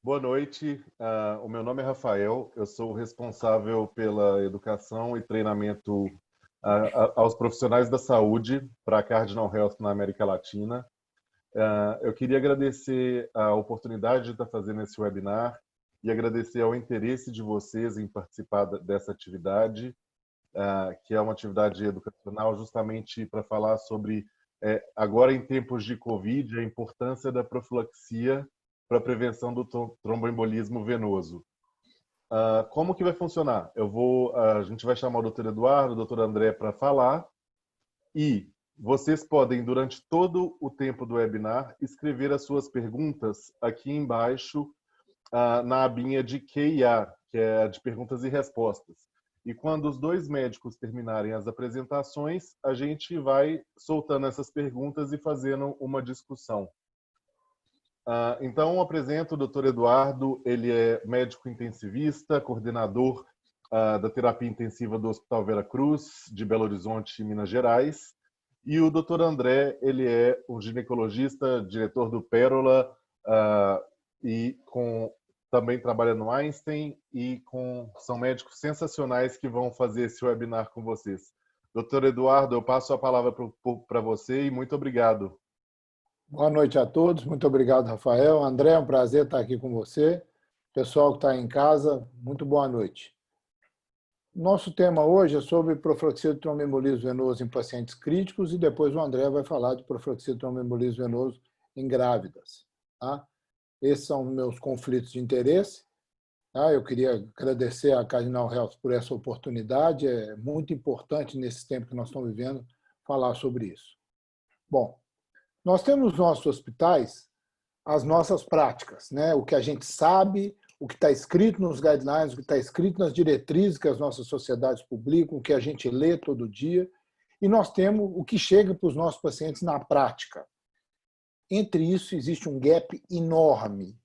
Boa noite, o meu nome é Rafael, eu sou responsável pela educação e treinamento aos profissionais da saúde para a Cardinal Health na América Latina. Eu queria agradecer a oportunidade de estar fazendo esse webinar e agradecer ao interesse de vocês em participar dessa atividade, que é uma atividade educacional justamente para falar sobre, agora em tempos de Covid, a importância da profilaxia para a prevenção do tromboembolismo venoso. Como que vai funcionar? A gente vai chamar o Dr. Eduardo, o Dr. André para falar e vocês podem, durante todo o tempo do webinar, escrever as suas perguntas aqui embaixo na abinha de Q&A, que é a de perguntas e respostas. E quando os dois médicos terminarem as apresentações, a gente vai soltando essas perguntas e fazendo uma discussão. Então, apresento o Dr. Eduardo, ele é médico intensivista, coordenador da terapia intensiva do Hospital Vera Cruz, de Belo Horizonte, Minas Gerais. E o Dr. André, ele é um ginecologista, diretor do Pérola, e também trabalha no Einstein, e são médicos sensacionais que vão fazer esse webinar com vocês. Dr. Eduardo, eu passo a palavra para você e muito obrigado. Boa noite a todos, muito obrigado, Rafael. André, é um prazer estar aqui com você. Pessoal que está em casa, muito boa noite. Nosso tema hoje é sobre profilaxia de tromboembolismo venoso em pacientes críticos e depois o André vai falar de profilaxia de tromboembolismo venoso em grávidas. Tá? Esses são meus conflitos de interesse. Tá? Eu queria agradecer à Cardinal Health por essa oportunidade. É muito importante, nesse tempo que nós estamos vivendo, falar sobre isso. Bom, nós temos nos nossos hospitais as nossas práticas, né? O que a gente sabe, o que está escrito nos guidelines, o que está escrito nas diretrizes que as nossas sociedades publicam, o que a gente lê todo dia, e nós temos o que chega para os nossos pacientes na prática. Entre isso existe um gap enorme.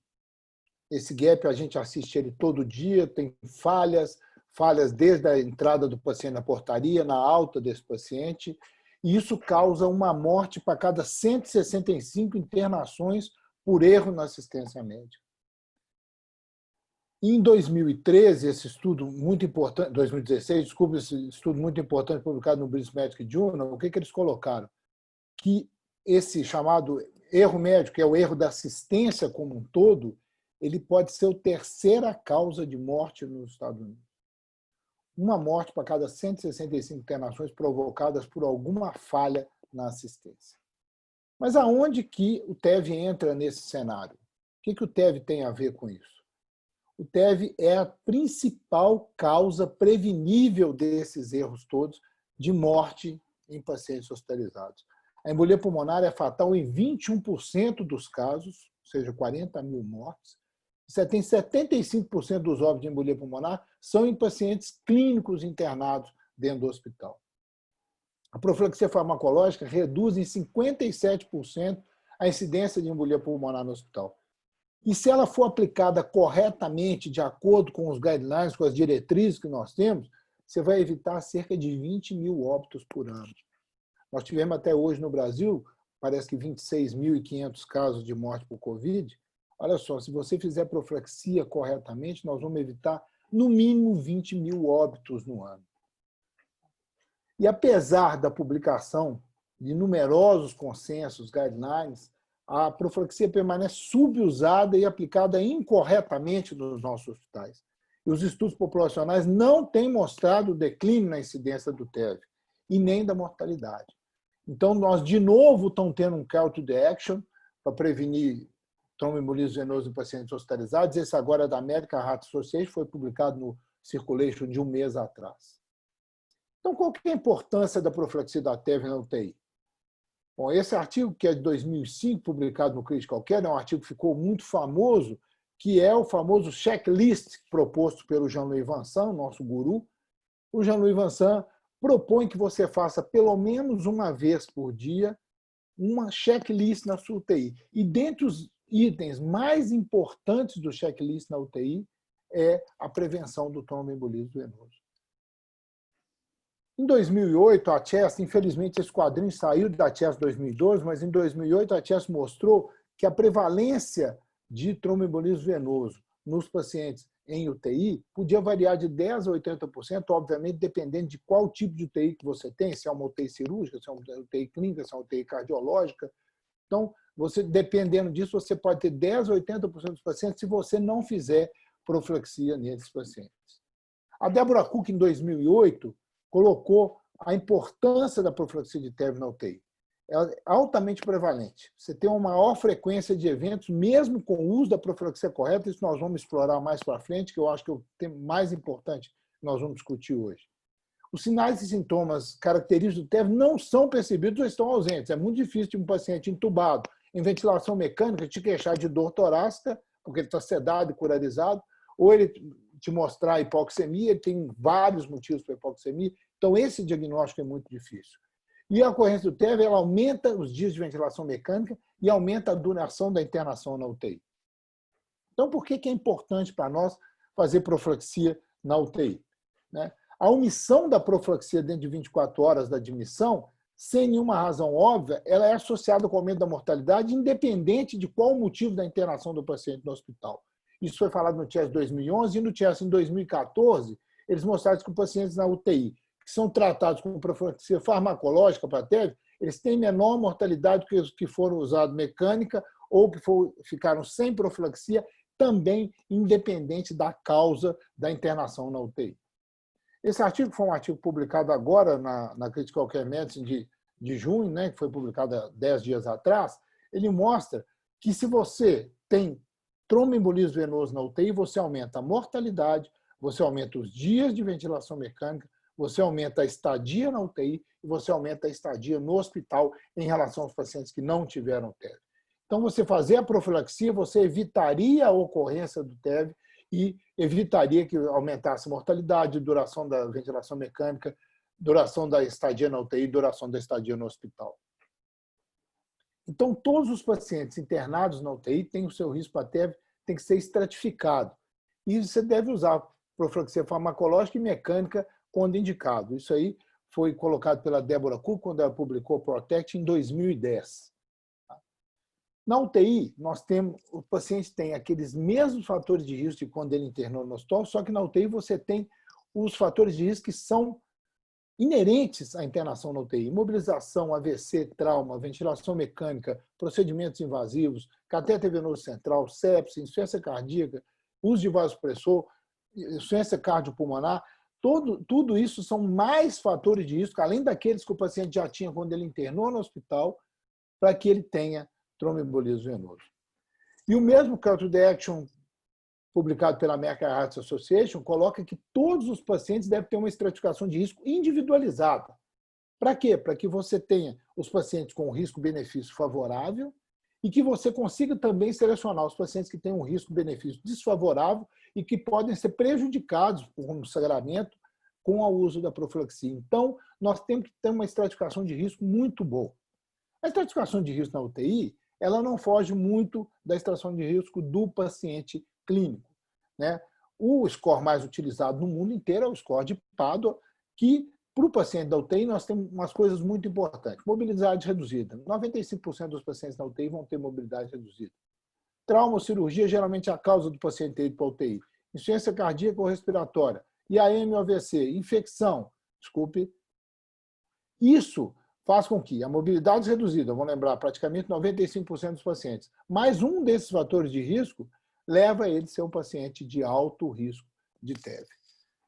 Esse gap a gente assiste ele todo dia, tem falhas desde a entrada do paciente na portaria, na alta desse paciente, e isso causa uma morte para cada 165 internações por erro na assistência médica. Em 2013, esse estudo muito importante, 2016, desculpa, esse estudo muito importante publicado no British Medical Journal, o que eles colocaram? Que esse chamado erro médico, que é o erro da assistência como um todo, ele pode ser a terceira causa de morte nos Estados Unidos. Uma morte para cada 165 internações provocadas por alguma falha na assistência. Mas aonde que o TEV entra nesse cenário? O que o TEV tem a ver com isso? O TEV é a principal causa prevenível desses erros todos de morte em pacientes hospitalizados. A embolia pulmonar é fatal em 21% dos casos, ou seja, 40 mil mortes. Você tem 75% dos óbitos de embolia pulmonar são em pacientes clínicos internados dentro do hospital. A profilaxia farmacológica reduz em 57% a incidência de embolia pulmonar no hospital. E se ela for aplicada corretamente, de acordo com os guidelines, com as diretrizes que nós temos, você vai evitar cerca de 20 mil óbitos por ano. Nós tivemos até hoje no Brasil, parece que 26.500 casos de morte por Covid. Olha só, se você fizer profilaxia corretamente, nós vamos evitar no mínimo 20 mil óbitos no ano. E apesar da publicação de numerosos consensos, guidelines, a profilaxia permanece subusada e aplicada incorretamente nos nossos hospitais. E os estudos populacionais não têm mostrado declínio na incidência do TEV e nem da mortalidade. Então, nós, de novo, estamos tendo um call to the action para prevenir tromboembolismo venoso em pacientes hospitalizados. Esse agora é da American Heart Association, foi publicado no Circulation de um mês atrás. Então, qual que é a importância da profilaxia da TEV na UTI? Bom, esse artigo, que é de 2005, publicado no Critical Care, é um artigo que ficou muito famoso, que é o famoso checklist proposto pelo Jean-Louis Vincent, nosso guru. O Jean-Louis Vincent propõe que você faça pelo menos uma vez por dia uma checklist na sua UTI. E dentre os itens mais importantes do checklist na UTI é a prevenção do tromboembolismo venoso. Em 2008, a CHEST, infelizmente esse quadrinho saiu da CHEST 2012, mas em 2008 a CHEST mostrou que a prevalência de tromboembolismo venoso nos pacientes em UTI podia variar de 10% a 80%, obviamente, dependendo de qual tipo de UTI que você tem, se é uma UTI cirúrgica, se é uma UTI clínica, se é uma UTI cardiológica. Então, dependendo disso, você pode ter 10% a 80% dos pacientes se você não fizer profilaxia nesses pacientes. A Deborah Cook, em 2008, colocou a importância da profilaxia de TEV na UTI. Ela é altamente prevalente. Você tem uma maior frequência de eventos, mesmo com o uso da profilaxia correta. Isso nós vamos explorar mais para frente, que eu acho que é o tema mais importante que nós vamos discutir hoje. Os sinais e sintomas característicos do TEV não são percebidos ou estão ausentes. É muito difícil de um paciente entubado em ventilação mecânica te queixar de dor torácica, porque ele está sedado e curarizado, ou ele te mostrar hipoxemia, ele tem vários motivos para hipoxemia. Então, esse diagnóstico é muito difícil. E a ocorrência do TEV ela aumenta os dias de ventilação mecânica e aumenta a duração da internação na UTI. Então, por que é importante para nós fazer profilaxia na UTI? A omissão da profilaxia dentro de 24 horas da admissão, sem nenhuma razão óbvia, ela é associada com o aumento da mortalidade, independente de qual o motivo da internação do paciente no hospital. Isso foi falado no TIES 2011 e no TIES em 2014, eles mostraram que os pacientes na UTI que são tratados com profilaxia farmacológica para TEV, eles têm menor mortalidade que os que foram usados mecânica ou que ficaram sem profilaxia, também independente da causa da internação na UTI. Esse artigo foi um artigo publicado agora na Critical Care Medicine de junho, que foi publicado há 10 dias atrás. Ele mostra que se você tem tromboembolismo venoso na UTI, você aumenta a mortalidade, você aumenta os dias de ventilação mecânica, você aumenta a estadia na UTI e você aumenta a estadia no hospital em relação aos pacientes que não tiveram TEV. Então, você fazer a profilaxia, você evitaria a ocorrência do TEV e evitaria que aumentasse a mortalidade, duração da ventilação mecânica, duração da estadia na UTI, duração da estadia no hospital. Então, todos os pacientes internados na UTI têm o seu risco para TEV, tem que ser estratificado. E você deve usar profilaxia farmacológica e mecânica quando indicado. Isso aí foi colocado pela Deborah Cook quando ela publicou Protect em 2010. Na UTI, o paciente tem aqueles mesmos fatores de risco de quando ele internou no hospital, só que na UTI você tem os fatores de risco que são inerentes à internação na UTI. Imobilização, AVC, trauma, ventilação mecânica, procedimentos invasivos, catéter venoso central, sepse, insuficiência cardíaca, uso de vasopressor, insuficiência cardiopulmonar. Tudo isso são mais fatores de risco, além daqueles que o paciente já tinha quando ele internou no hospital, para que ele tenha tromboembolismo venoso. E o mesmo Call to Action, publicado pela American Heart Association, coloca que todos os pacientes devem ter uma estratificação de risco individualizada. Para quê? Para que você tenha os pacientes com risco-benefício favorável e que você consiga também selecionar os pacientes que têm um risco-benefício desfavorável e que podem ser prejudicados por um sagramento com o uso da profilaxia. Então, nós temos que ter uma estratificação de risco muito boa. A estratificação de risco na UTI, ela não foge muito da estratificação de risco do paciente clínico. O score mais utilizado no mundo inteiro é o score de Padua, que, para o paciente da UTI, nós temos umas coisas muito importantes. Mobilidade reduzida. 95% dos pacientes da UTI vão ter mobilidade reduzida. Trauma ou cirurgia, geralmente é a causa do paciente ter ido para a UTI. Insuficiência cardíaca ou respiratória. IAM ou AVC. Infecção. Isso faz com que a mobilidade reduzida, vamos lembrar, praticamente 95% dos pacientes, mais um desses fatores de risco, leva ele a ser um paciente de alto risco de TEV.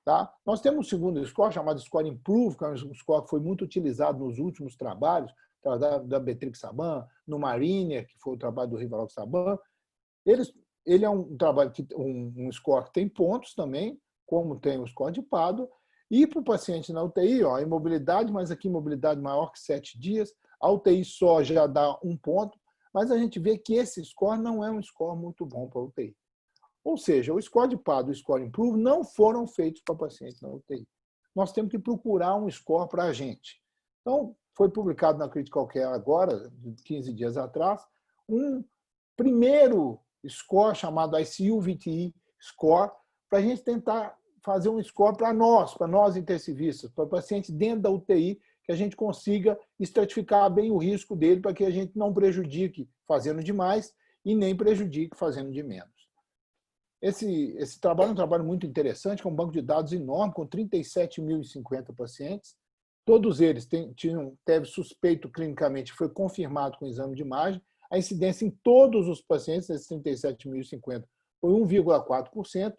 Tá? Nós temos um segundo score, chamado Score Improve, que é um score que foi muito utilizado nos últimos trabalhos, da Betrixaban, no Mariner, que foi o trabalho do Rivaroxaban. Ele é um trabalho um score que tem pontos também, como tem o score de Padua, e para o paciente na UTI, a imobilidade, mas aqui imobilidade maior que 7 dias, a UTI só já dá 1 ponto, mas a gente vê que esse score não é um score muito bom para a UTI. Ou seja, o score de Padua e o score Improve não foram feitos para pacientes na UTI. Nós temos que procurar um score para a gente. Então, foi publicado na Critical Care agora, 15 dias atrás, um primeiro score chamado ICU-VTE Score, para a gente tentar fazer um score para nós intensivistas, para pacientes dentro da UTI, que a gente consiga estratificar bem o risco dele para que a gente não prejudique fazendo demais e nem prejudique fazendo de menos. Esse trabalho é um trabalho muito interessante, com um banco de dados enorme, com 37.050 pacientes. Todos eles teve suspeito clinicamente, foi confirmado com exame de imagem. A incidência em todos os pacientes, desses 37.050, foi 1,4%.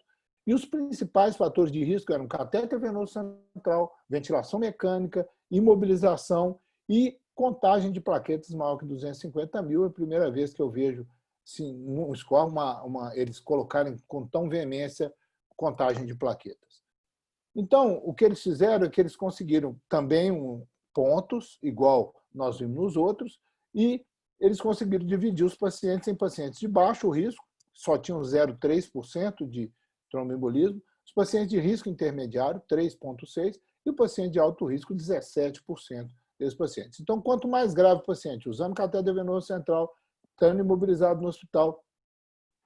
E os principais fatores de risco eram catéter venoso central, ventilação mecânica, imobilização e contagem de plaquetas maior que 250 mil. É a primeira vez que eu vejo um score, eles colocarem com tão veemência contagem de plaquetas. Então, o que eles fizeram é que eles conseguiram também pontos, igual nós vimos nos outros, e eles conseguiram dividir os pacientes em pacientes de baixo risco, só tinham 0,3% de tromboembolismo, os pacientes de risco intermediário, 3,6%, e o paciente de alto risco, 17% desses pacientes. Então, quanto mais grave o paciente, usando catéter venoso central, estando imobilizado no hospital,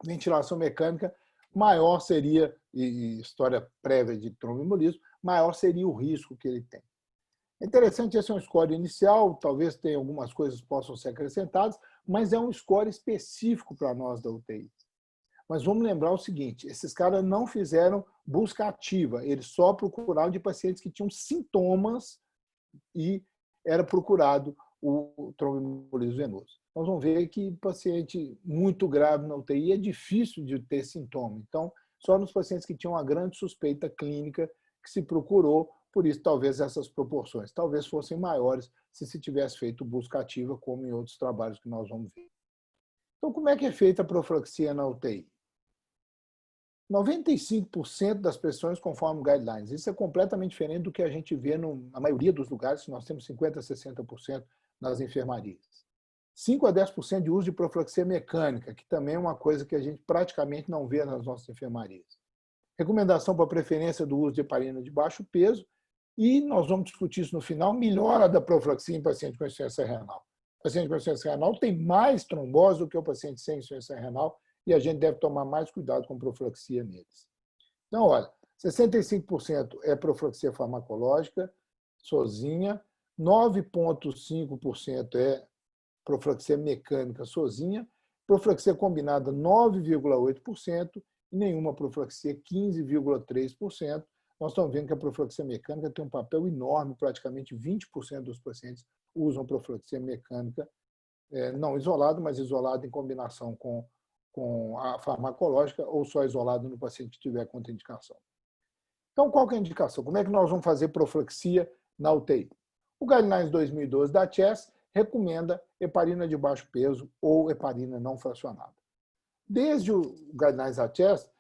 ventilação mecânica, maior seria, e história prévia de tromboembolismo, maior seria o risco que ele tem. É interessante, esse é um score inicial, talvez tenha algumas coisas que possam ser acrescentadas, mas é um score específico para nós da UTI. Mas vamos lembrar o seguinte, esses caras não fizeram busca ativa, eles só procuraram de pacientes que tinham sintomas e era procurado o tromboembolismo venoso. Nós vamos ver que paciente muito grave na UTI é difícil de ter sintoma. Então, só nos pacientes que tinham uma grande suspeita clínica que se procurou, por isso talvez essas proporções talvez fossem maiores se tivesse feito busca ativa, como em outros trabalhos que nós vamos ver. Então, como é que é feita a profilaxia na UTI? 95% das pessoas conforme guidelines. Isso é completamente diferente do que a gente vê na maioria dos lugares, nós temos 50% a 60% nas enfermarias. 5 a 10% de uso de profilaxia mecânica, que também é uma coisa que a gente praticamente não vê nas nossas enfermarias. Recomendação para preferência do uso de heparina de baixo peso, e nós vamos discutir isso no final, melhora da profilaxia em paciente com insuficiência renal. O paciente com insuficiência renal tem mais trombose do que o paciente sem insuficiência renal, e a gente deve tomar mais cuidado com profilaxia neles. Então, olha, 65% é profilaxia farmacológica, sozinha, 9,5% é profilaxia mecânica sozinha, profilaxia combinada 9,8% e nenhuma profilaxia 15,3%. Nós estamos vendo que a profilaxia mecânica tem um papel enorme, praticamente 20% dos pacientes usam profilaxia mecânica, não isolado, mas isolado em combinação com a farmacológica ou só isolado no paciente que tiver contraindicação. Então, qual que é a indicação? Como é que nós vamos fazer profilaxia na UTI? O Guidelines 2012 da CHES recomenda heparina de baixo peso ou heparina não fracionada. Desde o Guidelines da CHES,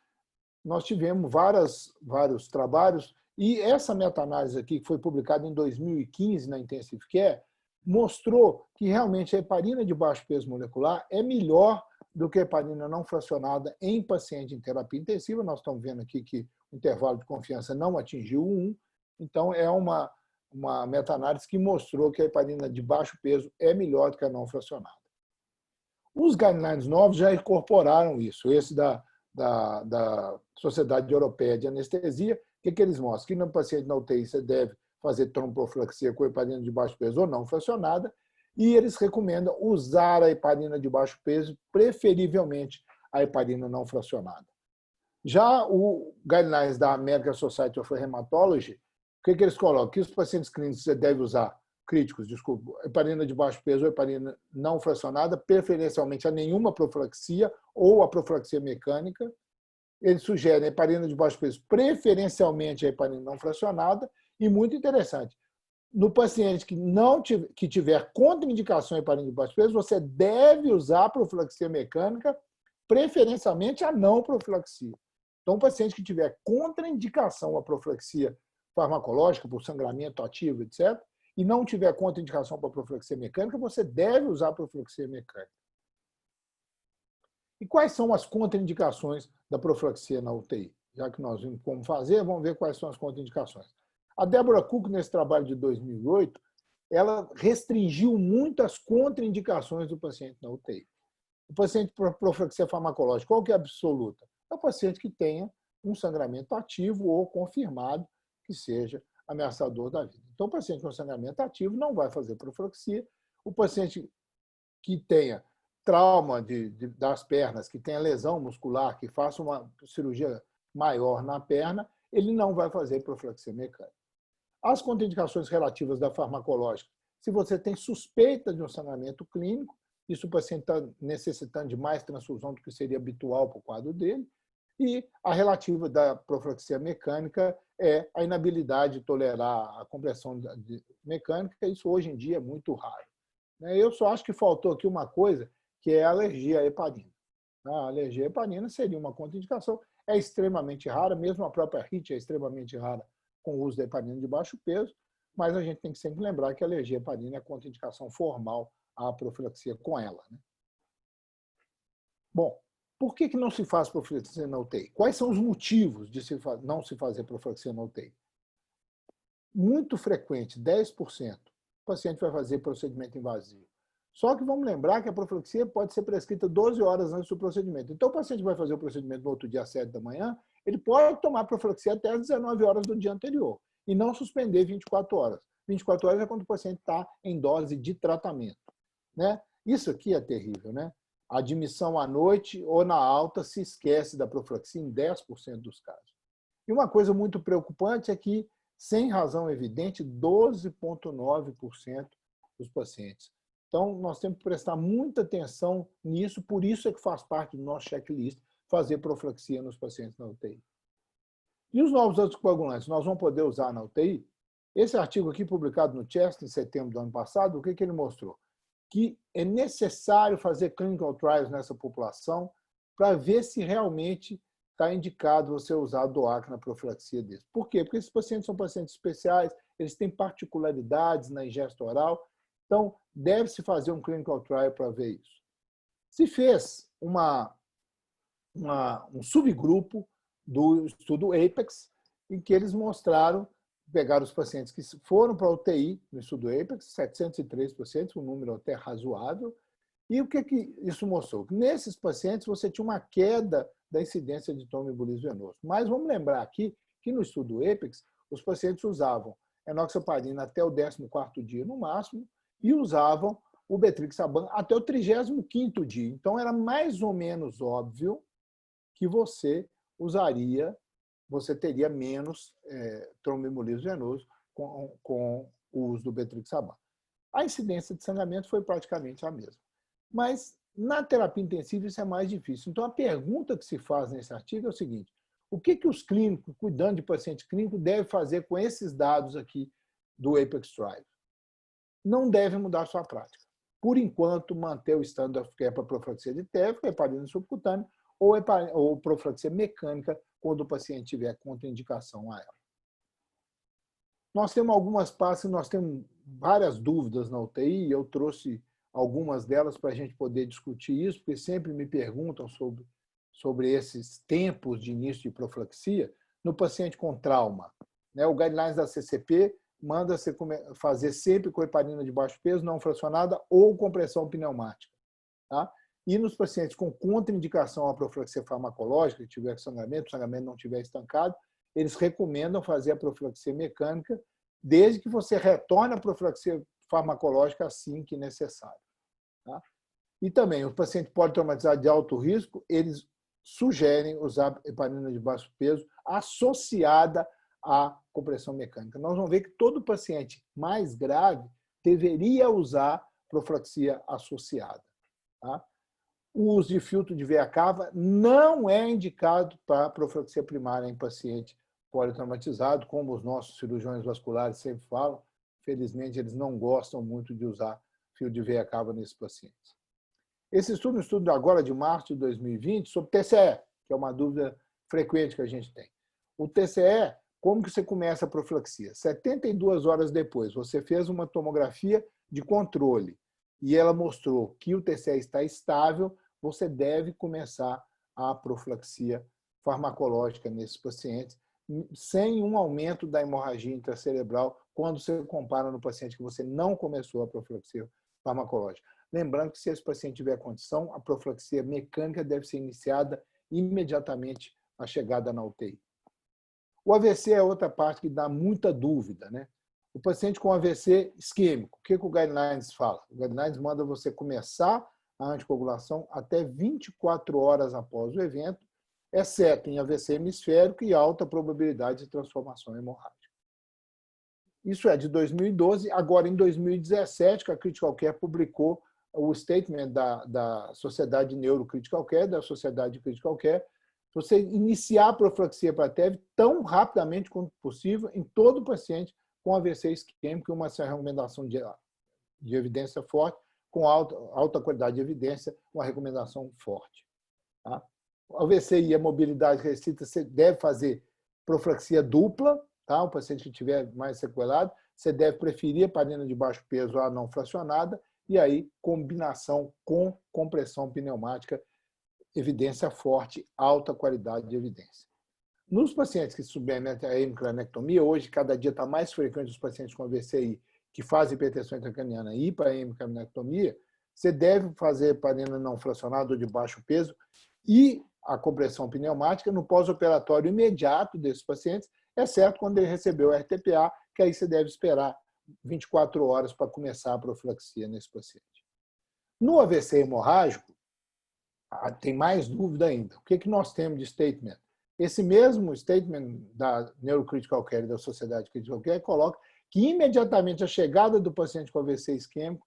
nós tivemos vários trabalhos, e essa meta-análise aqui, que foi publicada em 2015 na Intensive Care, mostrou que realmente a heparina de baixo peso molecular é melhor do que a heparina não fracionada em paciente em terapia intensiva. Nós estamos vendo aqui que o intervalo de confiança não atingiu o 1, então é uma meta-análise que mostrou que a heparina de baixo peso é melhor do que a não fracionada. Os guidelines novos já incorporaram isso. Esse da Sociedade Europeia de Anestesia, o que eles mostram? Que no paciente na UTI você deve fazer tromboprofilaxia com heparina de baixo peso ou não fracionada, e eles recomendam usar a heparina de baixo peso, preferivelmente a heparina não fracionada. Já o Guidelines da American Society of Hematology, o que eles colocam? Que os pacientes clínicos você deve usar, heparina de baixo peso ou heparina não fracionada, preferencialmente a nenhuma profilaxia ou a profilaxia mecânica. Eles sugerem a heparina de baixo peso, preferencialmente a heparina não fracionada, e muito interessante, no paciente que tiver contraindicação à heparina de baixo peso, você deve usar a profilaxia mecânica, preferencialmente a não profilaxia. Então, o paciente que tiver contraindicação à profilaxia farmacológica, por sangramento ativo, etc., e não tiver contraindicação para a profilaxia mecânica, você deve usar a profilaxia mecânica. E quais são as contraindicações da profilaxia na UTI? Já que nós vimos como fazer, vamos ver quais são as contraindicações. A Deborah Cook, nesse trabalho de 2008, ela restringiu muito as contraindicações do paciente na UTI. O paciente para profilaxia farmacológica, qual que é a absoluta? É o paciente que tenha um sangramento ativo ou confirmado que seja ameaçador da vida. Então, o paciente com sangramento ativo não vai fazer profilaxia. O paciente que tenha trauma das pernas, que tenha lesão muscular, que faça uma cirurgia maior na perna, ele não vai fazer profilaxia mecânica. As contraindicações relativas da farmacológica, se você tem suspeita de um sangramento clínico, isso o paciente está necessitando de mais transfusão do que seria habitual para o quadro dele, e a relativa da profilaxia mecânica é a inabilidade de tolerar a compressão mecânica, isso hoje em dia é muito raro. Eu só acho que faltou aqui uma coisa, que é a alergia à heparina. A alergia à heparina seria uma contraindicação, é extremamente rara, mesmo a própria HIT é extremamente rara com o uso da heparina de baixo peso, mas a gente tem que sempre lembrar que a alergia à heparina é contraindicação formal à profilaxia com ela. Bom, por que não se faz profilaxia na UTI? Quais são os motivos de não se fazer profilaxia na UTI? Muito frequente, 10%, o paciente vai fazer procedimento invasivo. Só que vamos lembrar que a profilaxia pode ser prescrita 12 horas antes do procedimento. Então, o paciente vai fazer o procedimento no outro dia às 7 da manhã, ele pode tomar profilaxia até às 19 horas do dia anterior e não suspender 24 horas. 24 horas é quando o paciente está em dose de tratamento. Isso aqui é terrível. A admissão à noite ou na alta se esquece da profilaxia em 10% dos casos. E uma coisa muito preocupante é que, sem razão evidente, 12,9% dos pacientes. Então, nós temos que prestar muita atenção nisso, por isso é que faz parte do nosso checklist fazer profilaxia nos pacientes na UTI. E os novos anticoagulantes, nós vamos poder usar na UTI? Esse artigo aqui, publicado no Chest, em setembro do ano passado, o que ele mostrou? Que é necessário fazer clinical trials nessa população para ver se realmente está indicado você usar DOAC na profilaxia deles. Por quê? Porque esses pacientes são pacientes especiais, eles têm particularidades na ingesta oral, então deve-se fazer um clinical trial para ver isso. Se fez um subgrupo do estudo APEX, em que eles mostraram, pegaram os pacientes que foram para a UTI no estudo APEX, 703 pacientes, um número até razoável, e o que isso mostrou? Nesses pacientes você tinha uma queda da incidência de tromboembolismo venoso. Mas vamos lembrar aqui que no estudo APEX, os pacientes usavam enoxaparina até o 14º dia no máximo e usavam o betrixaban até o 35º dia. Então, era mais ou menos óbvio que você teria menos tromboembolismo venoso com o uso do betrixaban. A incidência de sangramento foi praticamente a mesma. Mas, na terapia intensiva, isso é mais difícil. Então, a pergunta que se faz nesse artigo é o seguinte: o que os clínicos, cuidando de paciente clínico, devem fazer com esses dados aqui do APEX Trial? Não deve mudar sua prática. Por enquanto, manter o standard of care para profilaxia de TEV, heparina subcutânea, ou profilaxia mecânica, quando o paciente tiver contraindicação a ela. Nós temos algumas pastas, nós temos várias dúvidas na UTI, eu trouxe algumas delas para a gente poder discutir isso, porque sempre me perguntam sobre esses tempos de início de profilaxia no paciente com trauma. O guidelines da CCP manda você fazer sempre com heparina de baixo peso, não fracionada ou compressão pneumática. E nos pacientes com contraindicação à profilaxia farmacológica, que tiver sangramento, o sangramento não estiver estancado, eles recomendam fazer a profilaxia mecânica, desde que você retorne à profilaxia farmacológica assim que necessário. E também, o paciente politraumatizado de alto risco, eles sugerem usar heparina de baixo peso associada à compressão mecânica. Nós vamos ver que todo paciente mais grave deveria usar profilaxia associada. O uso de filtro de veia cava não é indicado para profilaxia primária em paciente politraumatizado, como os nossos cirurgiões vasculares sempre falam. Felizmente, eles não gostam muito de usar fio de veia cava nesses pacientes. Esse estudo, um estudo agora de março de 2020, sobre TCE, que é uma dúvida frequente que a gente tem. O TCE, como que você começa a profilaxia? 72 horas depois, você fez uma tomografia de controle e ela mostrou que o TCE está estável, você deve começar a profilaxia farmacológica nesses pacientes, sem um aumento da hemorragia intracerebral, quando você compara no paciente que você não começou a profilaxia farmacológica. Lembrando que, se esse paciente tiver condição, a profilaxia mecânica deve ser iniciada imediatamente à chegada na UTI. O AVC é outra parte que dá muita dúvida. O paciente com AVC isquêmico, o que o Guidelines fala? O Guidelines manda você começar a anticoagulação até 24 horas após o evento, exceto em AVC hemisférico e alta probabilidade de transformação hemorrágica. Isso é de 2012. Agora, em 2017, que a Critical Care publicou o statement da Sociedade Neurocritical Care, da Sociedade Critical Care, você iniciar a profilaxia para TEV tão rapidamente quanto possível em todo paciente com AVC isquêmico, uma recomendação de evidência forte, com alta qualidade de evidência, uma recomendação forte. Tá? O AVC e a mobilidade restrita, você deve fazer profilaxia dupla, tá? O paciente que estiver mais sequelado, você deve preferir heparina de baixo peso a não fracionada, e aí combinação com compressão pneumática, evidência forte, alta qualidade de evidência. Nos pacientes que submetem a hemicraniectomia, hoje cada dia está mais frequente os pacientes com AVCI que fazem hipertensão intracraniana e para a hemicraniectomia, você deve fazer heparina não fracionada ou de baixo peso e a compressão pneumática no pós-operatório imediato desses pacientes, exceto quando ele recebeu o RTPA, que aí você deve esperar 24 horas para começar a profilaxia nesse paciente. No AVC hemorrágico, tem mais dúvida ainda. O que nós temos de statement? Esse mesmo statement da Neurocritical Care, da Sociedade Critical Care, coloca que imediatamente a chegada do paciente com AVC isquêmico,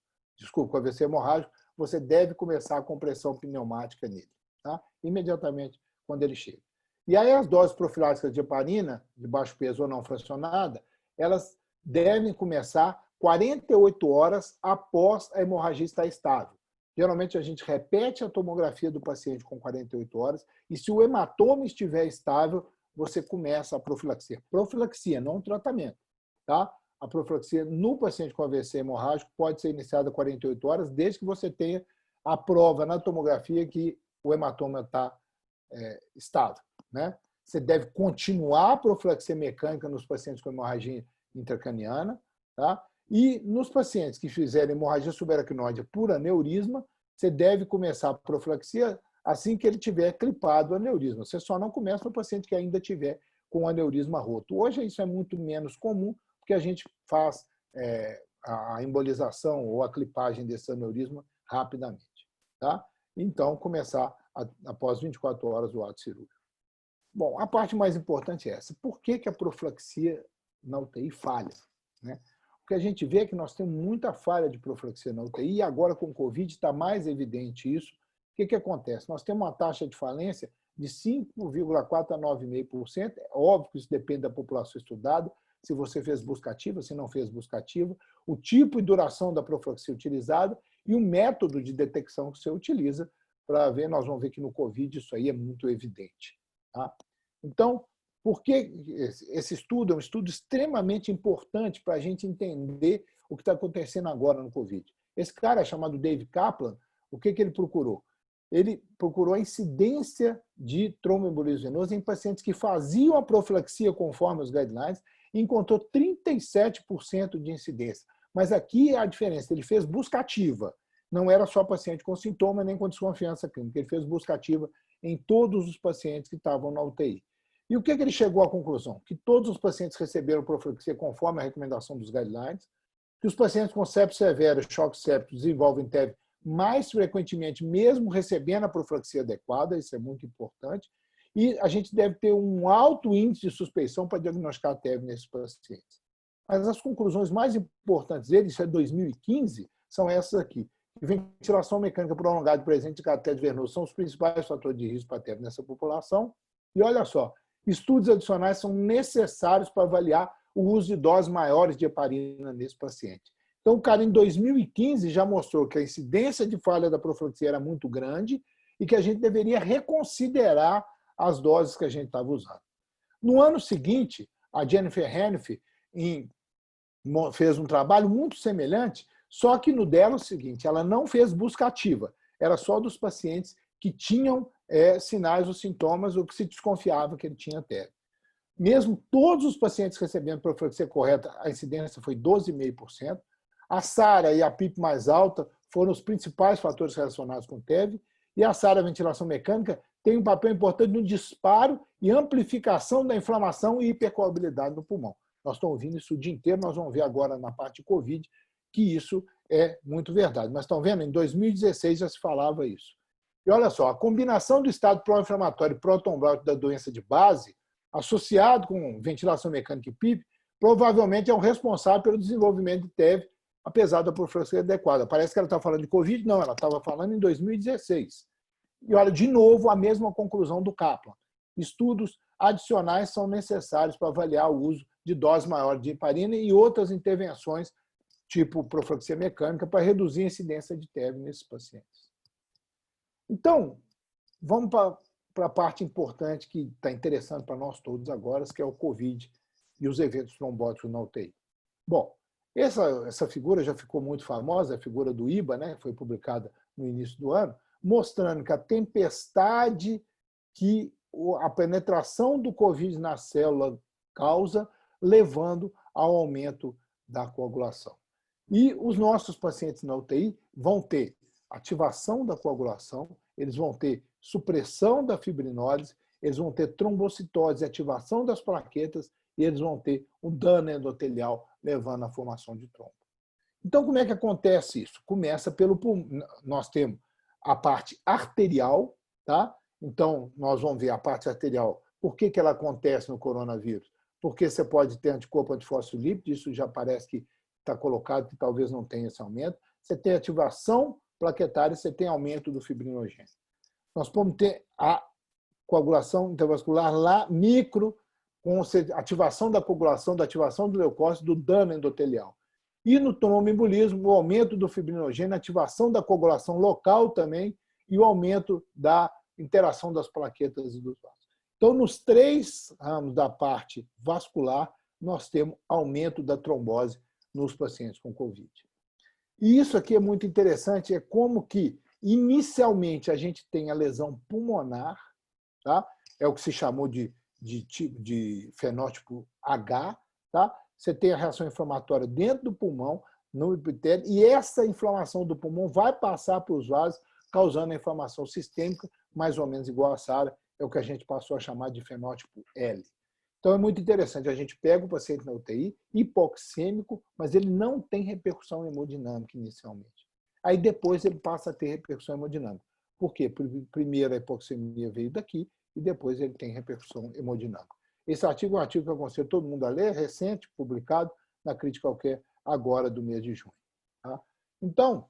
com AVC hemorrágico, você deve começar a compressão pneumática nele, tá? Imediatamente quando ele chega. E aí as doses profiláticas de heparina, de baixo peso ou não fracionada, elas devem começar 48 horas após a hemorragia estar estável. Geralmente a gente repete a tomografia do paciente com 48 horas e se o hematoma estiver estável, você começa a profilaxia. Profilaxia, não tratamento, tá? A profilaxia no paciente com AVC hemorrágico pode ser iniciada 48 horas, desde que você tenha a prova na tomografia que o hematoma está estável, né? Você deve continuar a profilaxia mecânica nos pacientes com hemorragia intracraniana, tá? E nos pacientes que fizerem hemorragia subaracnoide por aneurisma, você deve começar a profilaxia assim que ele tiver clipado o aneurisma. Você só não começa no paciente que ainda tiver com aneurisma roto. Hoje isso é muito menos comum, porque a gente faz a embolização ou a clipagem desse aneurisma rapidamente. Tá? Então, começar após 24 horas o ato cirúrgico. Bom, a parte mais importante é essa. Por que a profilaxia na UTI falha? Né? O que a gente vê é que nós temos muita falha de profilaxia na UTI e agora com o Covid está mais evidente isso. O que acontece? Nós temos uma taxa de falência de 5,4% a 9,5%. É óbvio que isso depende da população estudada, se você fez busca ativa, se não fez busca ativa, o tipo e duração da profilaxia utilizada e o método de detecção que você utiliza para ver. Nós vamos ver que no Covid isso aí é muito evidente. Tá? Então, por que esse estudo é um estudo extremamente importante para a gente entender o que está acontecendo agora no Covid? Esse cara chamado Dave Kaplan, o que ele procurou? Ele procurou a incidência de tromboembolismo venoso em pacientes que faziam a profilaxia conforme os guidelines e encontrou 37% de incidência. Mas aqui é a diferença, ele fez busca ativa. Não era só paciente com sintoma nem com desconfiança clínica, ele fez busca ativa em todos os pacientes que estavam na UTI. E o que ele chegou à conclusão? Que todos os pacientes receberam profilaxia conforme a recomendação dos guidelines, que os pacientes com sepsis severo e choque séptico desenvolvem TEV mais frequentemente, mesmo recebendo a profilaxia adequada, isso é muito importante, e a gente deve ter um alto índice de suspeição para diagnosticar a TEV nesses pacientes. Mas as conclusões mais importantes dele, isso é 2015, são essas aqui. Ventilação mecânica prolongada presente de catéter venoso são os principais fatores de risco para TEV nessa população. E olha só, estudos adicionais são necessários para avaliar o uso de doses maiores de heparina nesse paciente. Então, o cara, em 2015, já mostrou que a incidência de falha da profilaxia era muito grande e que a gente deveria reconsiderar as doses que a gente estava usando. No ano seguinte, a Jennifer Hanif fez um trabalho muito semelhante, só que no dela é o seguinte, ela não fez busca ativa, era só dos pacientes que tinham sinais ou sintomas ou que se desconfiava que ele tinha TEV. Mesmo todos os pacientes recebendo profilaxia correta, a incidência foi 12,5%. A SARA e a PIP mais alta foram os principais fatores relacionados com TEV, e a SARA, a ventilação mecânica, tem um papel importante no disparo e amplificação da inflamação e hipercoagulabilidade no pulmão. Nós estamos ouvindo isso o dia inteiro, nós vamos ver agora na parte de Covid que isso é muito verdade. Mas estão vendo? Em 2016 já se falava isso. E olha só, a combinação do estado pró-inflamatório e pró-trombótico da doença de base, associado com ventilação mecânica e PIP, provavelmente é o responsável pelo desenvolvimento de TEV, apesar da profilaxia adequada. Parece que ela está falando de Covid, não, ela estava falando em 2016. E olha, de novo, a mesma conclusão do Kaplan. Estudos adicionais são necessários para avaliar o uso de doses maiores de heparina e outras intervenções, tipo profilaxia mecânica, para reduzir a incidência de TEV nesses pacientes. Então, vamos para a parte importante que está interessante para nós todos agora, que é o COVID e os eventos trombóticos na UTI. Bom, essa figura já ficou muito famosa, a figura do IBA, né, foi publicada no início do ano, mostrando que a tempestade que a penetração do COVID na célula causa, levando ao aumento da coagulação. E os nossos pacientes na UTI vão ter ativação da coagulação, eles vão ter supressão da fibrinólise, eles vão ter trombocitose, ativação das plaquetas, e eles vão ter um dano endotelial, levando à formação de trombo. Então, como é que acontece isso? Começa pelo pulmão. Nós temos a parte arterial, tá? Então, nós vamos ver a parte arterial. Por que ela acontece no coronavírus? Porque você pode ter anticorpo antifosfolípido, isso já parece que está colocado, que talvez não tenha esse aumento. Você tem ativação plaquetária, você tem aumento do fibrinogênio. Nós podemos ter a coagulação intravascular lá, micro, com ativação da coagulação, da ativação do leucócito, do dano endotelial. E no tromboembolismo, o aumento do fibrinogênio, ativação da coagulação local também, e o aumento da interação das plaquetas e dos vasos. Então, nos 3 ramos da parte vascular, nós temos aumento da trombose nos pacientes com COVID. E isso aqui é muito interessante, é como que, inicialmente, a gente tem a lesão pulmonar, tá? É o que se chamou de fenótipo H, tá? Você tem a reação inflamatória dentro do pulmão, no epitélio, e essa inflamação do pulmão vai passar para os vasos, causando a inflamação sistêmica, mais ou menos igual a SARA, é o que a gente passou a chamar de fenótipo L. Então, é muito interessante, a gente pega o paciente na UTI, hipoxêmico, mas ele não tem repercussão hemodinâmica inicialmente. Aí, depois, ele passa a ter repercussão hemodinâmica. Por quê? Primeiro, a hipoxemia veio daqui, e depois ele tem repercussão hemodinâmica. Esse artigo é um artigo que eu aconselho todo mundo a ler, recente, publicado na Critical Care, agora do mês de junho. Tá? Então,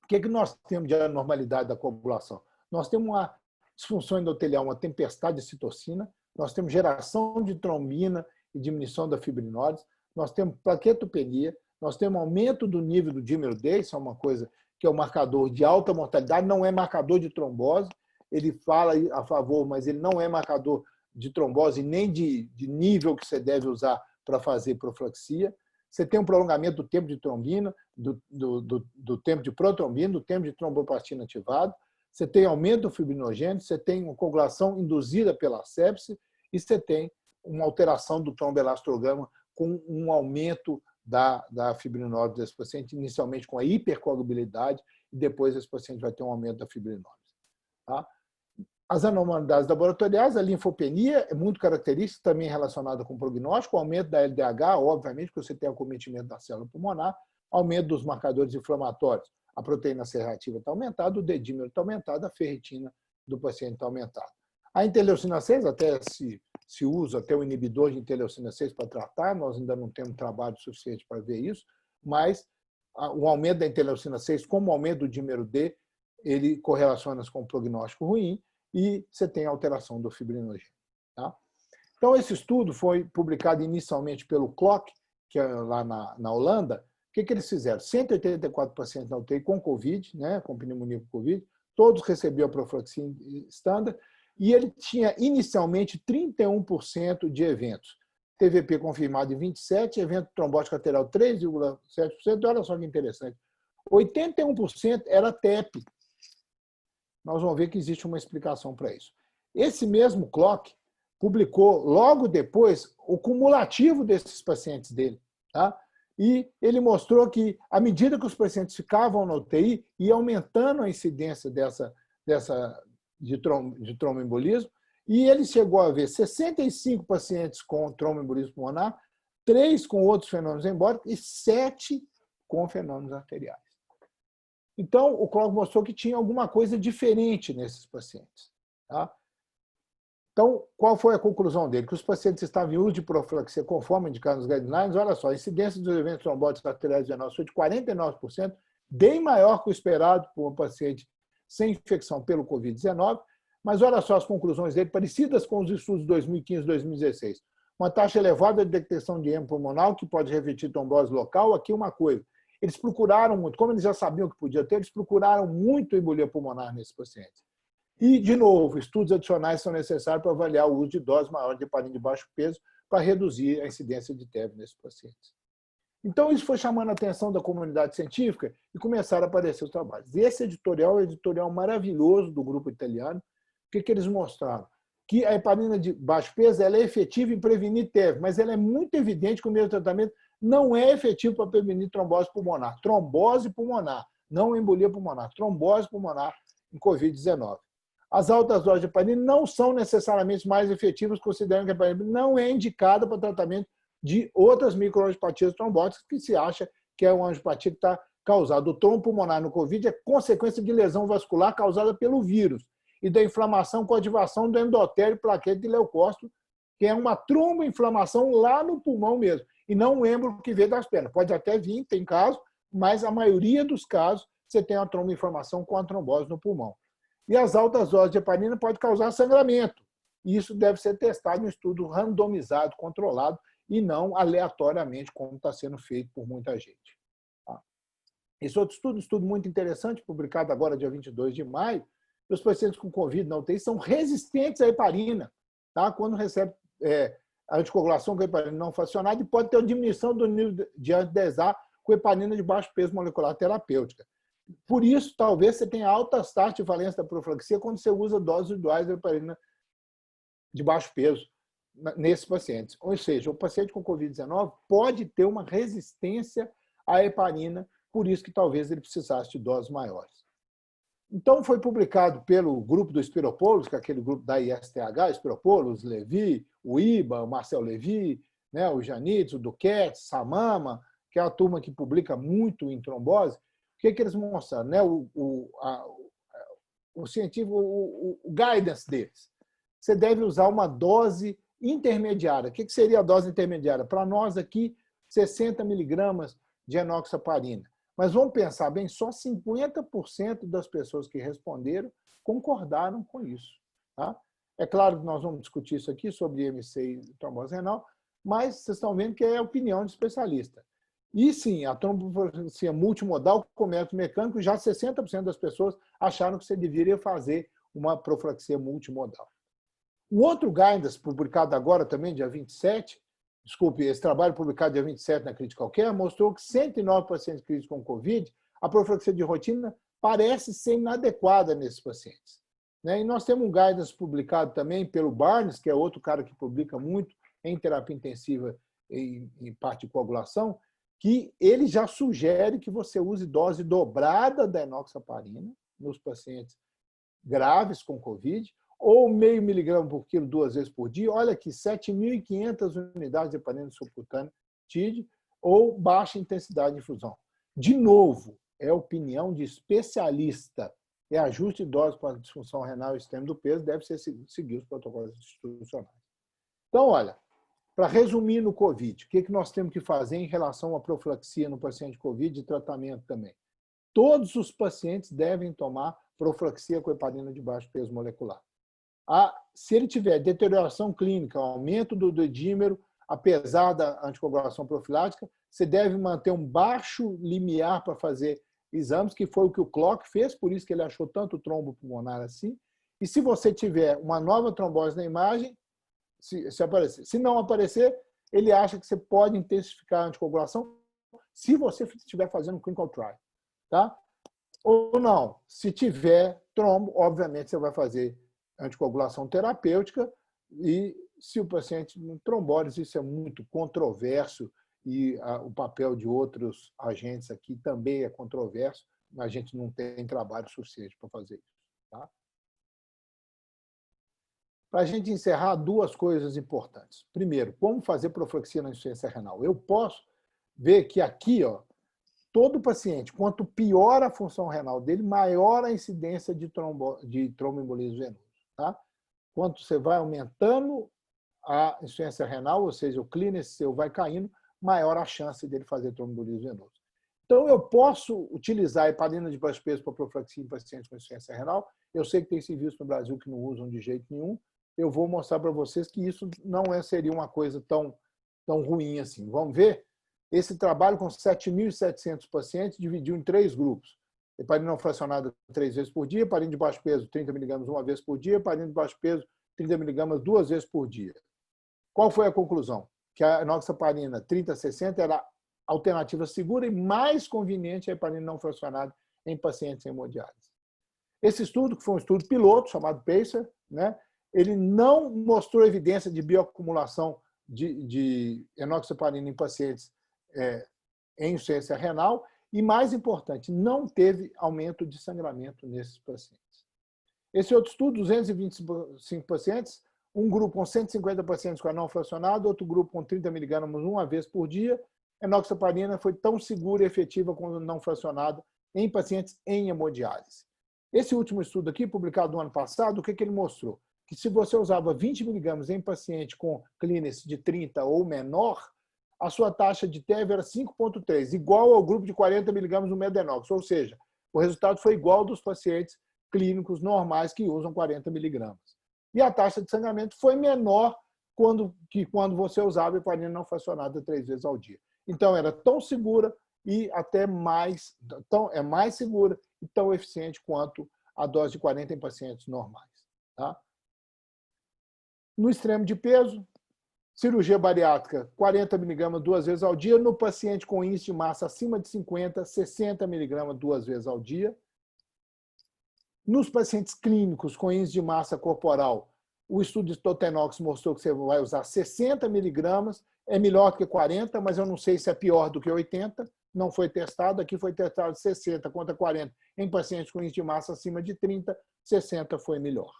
o que nós temos de anormalidade da coagulação? Nós temos uma disfunção endotelial, uma tempestade de citocina, nós temos geração de trombina e diminuição da fibrinólise, nós temos plaquetopenia, nós temos aumento do nível do dímero D, isso é uma coisa que é um marcador de alta mortalidade, não é marcador de trombose, ele fala a favor, mas ele não é marcador de trombose nem de nível que você deve usar para fazer profilaxia. Você tem um prolongamento do tempo de trombina, do tempo de protrombina, do tempo de tromboplastina ativado, você tem aumento do fibrinogênio, você tem uma coagulação induzida pela sepse e você tem uma alteração do tromboelastrograma com um aumento da fibrinólise desse paciente, inicialmente com a hipercoagulabilidade e depois esse paciente vai ter um aumento da fibrinólise. Tá? As anormalidades laboratoriais, a linfopenia é muito característica, também relacionada com o prognóstico, o aumento da LDH, obviamente, porque você tem acometimento da célula pulmonar, aumento dos marcadores inflamatórios, a proteína C reativa está aumentada, o D-dímero está aumentado, a ferritina do paciente está aumentada. A interleucina 6, até se usa até o inibidor de interleucina 6 para tratar, nós ainda não temos trabalho suficiente para ver isso, mas o aumento da interleucina 6, como o aumento do dímero D, ele correlaciona com o prognóstico ruim, e você tem alteração do fibrinogênio. Tá? Então, esse estudo foi publicado inicialmente pelo CLOC, que é lá na Holanda. O que eles fizeram? 184 pacientes na UTI com Covid, né, com pneumonia com Covid, todos recebiam a profilaxia standard, e ele tinha inicialmente 31% de eventos. TVP confirmado em 27%, evento trombótico lateral 3,7%, olha só que interessante. 81% era TEP. Nós vamos ver que existe uma explicação para isso. Esse mesmo CLOC publicou logo depois o cumulativo desses pacientes dele. Tá? E ele mostrou que, à medida que os pacientes ficavam na UTI, ia aumentando a incidência de tromboembolismo, e ele chegou a ver 65 pacientes com tromboembolismo pulmonar, 3 com outros fenômenos embólicos e 7 com fenômenos arteriais. Então, o Clock mostrou que tinha alguma coisa diferente nesses pacientes. Tá? Então, qual foi a conclusão dele? Que os pacientes estavam em uso de profilaxia conforme indicado nos guidelines. Olha só, a incidência dos eventos trombóticos arteriais venosos foi de 49%, bem maior que o esperado por um paciente sem infecção pelo Covid-19. Mas olha só as conclusões dele, parecidas com os estudos de 2015 e 2016. Uma taxa elevada de detecção de êmbolo pulmonar, que pode revertir trombose local. Aqui uma coisa, eles procuraram muito, como eles já sabiam que podia ter, eles procuraram muito embolia pulmonar nesses pacientes. E, de novo, estudos adicionais são necessários para avaliar o uso de doses maiores de heparina de baixo peso para reduzir a incidência de TEV nesses pacientes. Então, isso foi chamando a atenção da comunidade científica e começaram a aparecer os trabalhos. E esse editorial é um editorial maravilhoso do grupo italiano. O que eles mostraram? Que a heparina de baixo peso ela é efetiva em prevenir TEV, mas ela é muito evidente que o mesmo tratamento não é efetivo para prevenir trombose pulmonar. Trombose pulmonar, não embolia pulmonar. Trombose pulmonar em Covid-19. As altas doses de heparina não são necessariamente mais efetivas, considerando que a heparina não é indicada para tratamento de outras microangiopatias trombóticas, que se acha que é uma angiopatia que está causada. O trombo pulmonar no Covid é consequência de lesão vascular causada pelo vírus e da inflamação com ativação do endotélio, plaquete e leucócito, que é uma tromboinflamação lá no pulmão mesmo, e não um êmbolo que veio das pernas. Pode até vir, tem casos, mas a maioria dos casos você tem uma tromboinflamação com a trombose no pulmão. E as altas doses de heparina podem causar sangramento. E isso deve ser testado em um estudo randomizado, controlado, e não aleatoriamente, como está sendo feito por muita gente. Esse outro estudo muito interessante, publicado agora, dia 22 de maio, os pacientes com Covid na UTI são resistentes à heparina, tá? Quando recebe a anticoagulação com heparina não fracionada, e pode ter uma diminuição do nível de anti-DSA com heparina de baixo peso molecular terapêutica. Por isso, talvez você tenha altas taxas de valência da profilaxia quando você usa doses iguais de heparina de baixo peso nesses pacientes. Ou seja, o paciente com Covid-19 pode ter uma resistência à heparina, por isso que talvez ele precisasse de doses maiores. Então, foi publicado pelo grupo do Spiropoulos, que é aquele grupo da ISTH, Spiropoulos, Levi, o Iba, o Marcel Levi, né, o Janitz, o Duquette, Samama, que é a turma que publica muito em trombose. O que eles mostraram? Né? O científico, o guidance deles. Você deve usar uma dose intermediária. O que seria a dose intermediária? Para nós aqui, 60 miligramas de enoxaparina. Mas vamos pensar bem, só 50% das pessoas que responderam concordaram com isso. Tá? É claro que nós vamos discutir isso aqui sobre IMC e trombose renal, mas vocês estão vendo que é a opinião de especialista. E sim, a trombofilaxia multimodal com método mecânico, já 60% das pessoas acharam que você deveria fazer uma profilaxia multimodal. Um outro guidance, publicado agora também, dia 27, esse trabalho publicado dia 27 na Critical Care, mostrou que 109 pacientes críticos com Covid, a profilaxia de rotina parece ser inadequada nesses pacientes. E nós temos um guidance publicado também pelo Barnes, que é outro cara que publica muito em terapia intensiva e em parte de coagulação, que ele já sugere que você use dose dobrada da enoxaparina nos pacientes graves com Covid, ou meio miligrama por quilo 2 vezes por dia. Olha aqui, 7.500 unidades de heparina subcutânea TID, ou baixa intensidade de infusão. De novo, é opinião de especialista. É ajuste de dose para disfunção renal extrema do peso, deve ser seguir os protocolos institucionais. Então, olha, para resumir no Covid, o que nós temos que fazer em relação à profilaxia no paciente Covid e tratamento também? Todos os pacientes devem tomar profilaxia com heparina de baixo peso molecular. Se ele tiver deterioração clínica, aumento do dímero, apesar da anticoagulação profilática, você deve manter um baixo limiar para fazer exames, que foi o que o Clock fez, por isso que ele achou tanto trombo pulmonar assim. E se você tiver uma nova trombose na imagem, se aparecer. Se não aparecer, ele acha que você pode intensificar a anticoagulação se você estiver fazendo um clinical trial. Tá? Ou não. Se tiver trombo, obviamente você vai fazer anticoagulação terapêutica, e se o paciente não trombólise, isso é muito controverso, e o papel de outros agentes aqui também é controverso, mas a gente não tem trabalho suficiente para fazer isso. Tá? Para a gente encerrar, duas coisas importantes. Primeiro, como fazer profilaxia na insuficiência renal? Eu posso ver que aqui, todo paciente, quanto pior a função renal dele, maior a incidência de tromboembolismo venoso. Tá? Quanto você vai aumentando a insuficiência renal, ou seja, o clearance seu vai caindo, maior a chance dele fazer tromboembolismo venoso. Então, eu posso utilizar a heparina de baixo peso para profilaxia em pacientes com insuficiência renal. Eu sei que tem serviços no Brasil que não usam de jeito nenhum. Eu vou mostrar para vocês que isso não seria uma coisa tão ruim assim. Vamos ver? Esse trabalho com 7.700 pacientes dividiu em 3 grupos. Heparina não fracionada 3 vezes por dia, heparina de baixo peso 30 mg uma vez por dia, heparina de baixo peso 30 mg 2 vezes por dia. Qual foi a conclusão? Que a enoxaparina 30-60 era a alternativa segura e mais conveniente à heparina não fracionada em pacientes em hemodiálise. Esse estudo, que foi um estudo piloto, chamado PACER, né, ele não mostrou evidência de bioacumulação de enoxaparina em pacientes em insuficiência renal e, mais importante, não teve aumento de sangramento nesses pacientes. Esse outro estudo, 225 pacientes, um grupo com 150 pacientes com a não fracionada, outro grupo com 30 mg uma vez por dia, a enoxaparina foi tão segura e efetiva quanto não fracionada em pacientes em hemodiálise. Esse último estudo aqui, publicado no ano passado, o que ele mostrou? Que se você usava 20 mg em paciente com clearance de 30 ou menor, a sua taxa de TEV era 5,3, igual ao grupo de 40 mg no Medenox, ou seja, o resultado foi igual ao dos pacientes clínicos normais que usam 40 mg. E a taxa de sangramento foi menor que quando você usava heparina não fracionada 3 vezes ao dia. Então, era tão segura e até mais segura e tão eficiente quanto a dose de 40 em pacientes normais. Tá? No extremo de peso, cirurgia bariátrica, 40 mg 2 vezes ao dia. No paciente com índice de massa acima de 50, 60 mg 2 vezes ao dia. Nos pacientes clínicos com índice de massa corporal, o estudo de Totenox mostrou que você vai usar 60 mg, é melhor do que 40, mas eu não sei se é pior do que 80. Não foi testado, aqui foi testado 60 contra 40 em pacientes com índice de massa acima de 30, 60 foi melhor.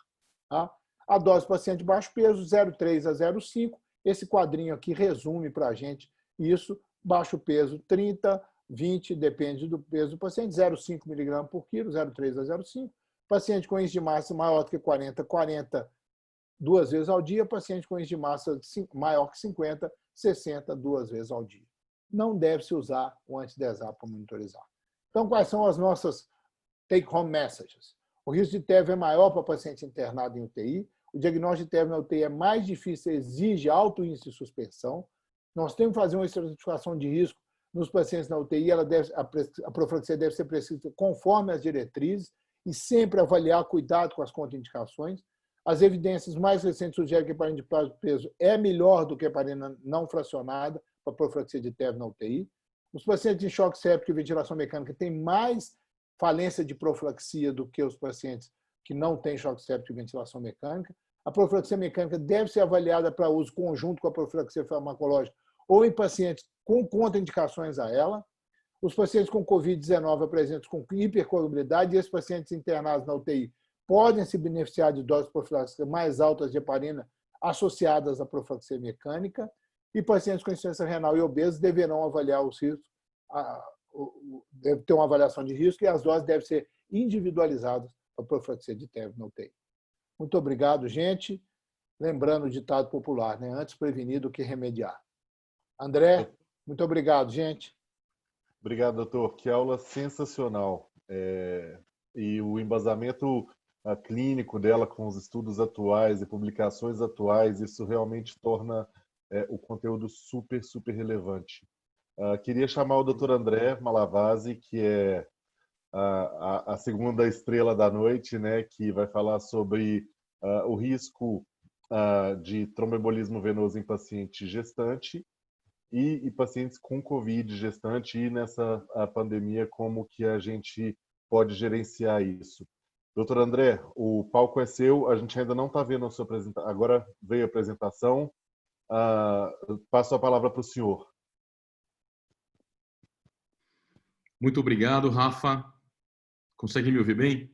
Tá? A dose do paciente de baixo peso, 0,3 a 0,5. Esse quadrinho aqui resume para a gente isso. Baixo peso, 30, 20, depende do peso do paciente, 0,5 mg por quilo, 0,3 a 0,5. Paciente com índice de massa maior do que 40, 40 2 vezes ao dia. Paciente com índice de massa maior que 50, 60 2 vezes ao dia. Não deve-se usar o antidesab para monitorizar. Então, quais são as nossas take-home messages? O risco de TEV é maior para paciente internado em UTI. O diagnóstico de TEV na UTI é mais difícil, exige alto índice de suspensão. Nós temos que fazer uma estratificação de risco nos pacientes na UTI. A profilaxia deve ser prescrita conforme as diretrizes e sempre avaliar cuidado com as contraindicações. As evidências mais recentes sugerem que a heparina de baixo peso é melhor do que a heparina não fracionada para profilaxia de TEV na UTI. Os pacientes em choque séptico e ventilação mecânica têm mais falência de profilaxia do que os pacientes que não têm choque séptico e ventilação mecânica. A profilaxia mecânica deve ser avaliada para uso conjunto com a profilaxia farmacológica ou em pacientes com contraindicações a ela. Os pacientes com Covid-19 apresentam com hipercoagulabilidade e esses pacientes internados na UTI podem se beneficiar de doses profiláticas mais altas de heparina associadas à profilaxia mecânica. E pacientes com insuficiência renal e obesos deverão avaliar os riscos, deve ter uma avaliação de risco e as doses devem ser individualizadas para a profilaxia de TEV na UTI. Muito obrigado, gente. Lembrando o ditado popular, né? Antes prevenir do que remediar. André, muito obrigado, gente. Obrigado, doutor. Que aula sensacional. E o embasamento clínico dela com os estudos atuais e publicações atuais, isso realmente torna o conteúdo super, super relevante. Queria chamar o Dr. André Malavasi, que é a segunda estrela da noite, né, que vai falar sobre o risco de tromboembolismo venoso em paciente gestante e pacientes com Covid gestante e nessa pandemia, como que a gente pode gerenciar isso. Doutor André, o palco é seu, a gente ainda não está vendo a sua apresentação, agora veio a apresentação. Passo a palavra para o senhor. Muito obrigado, Rafa. Consegue me ouvir bem?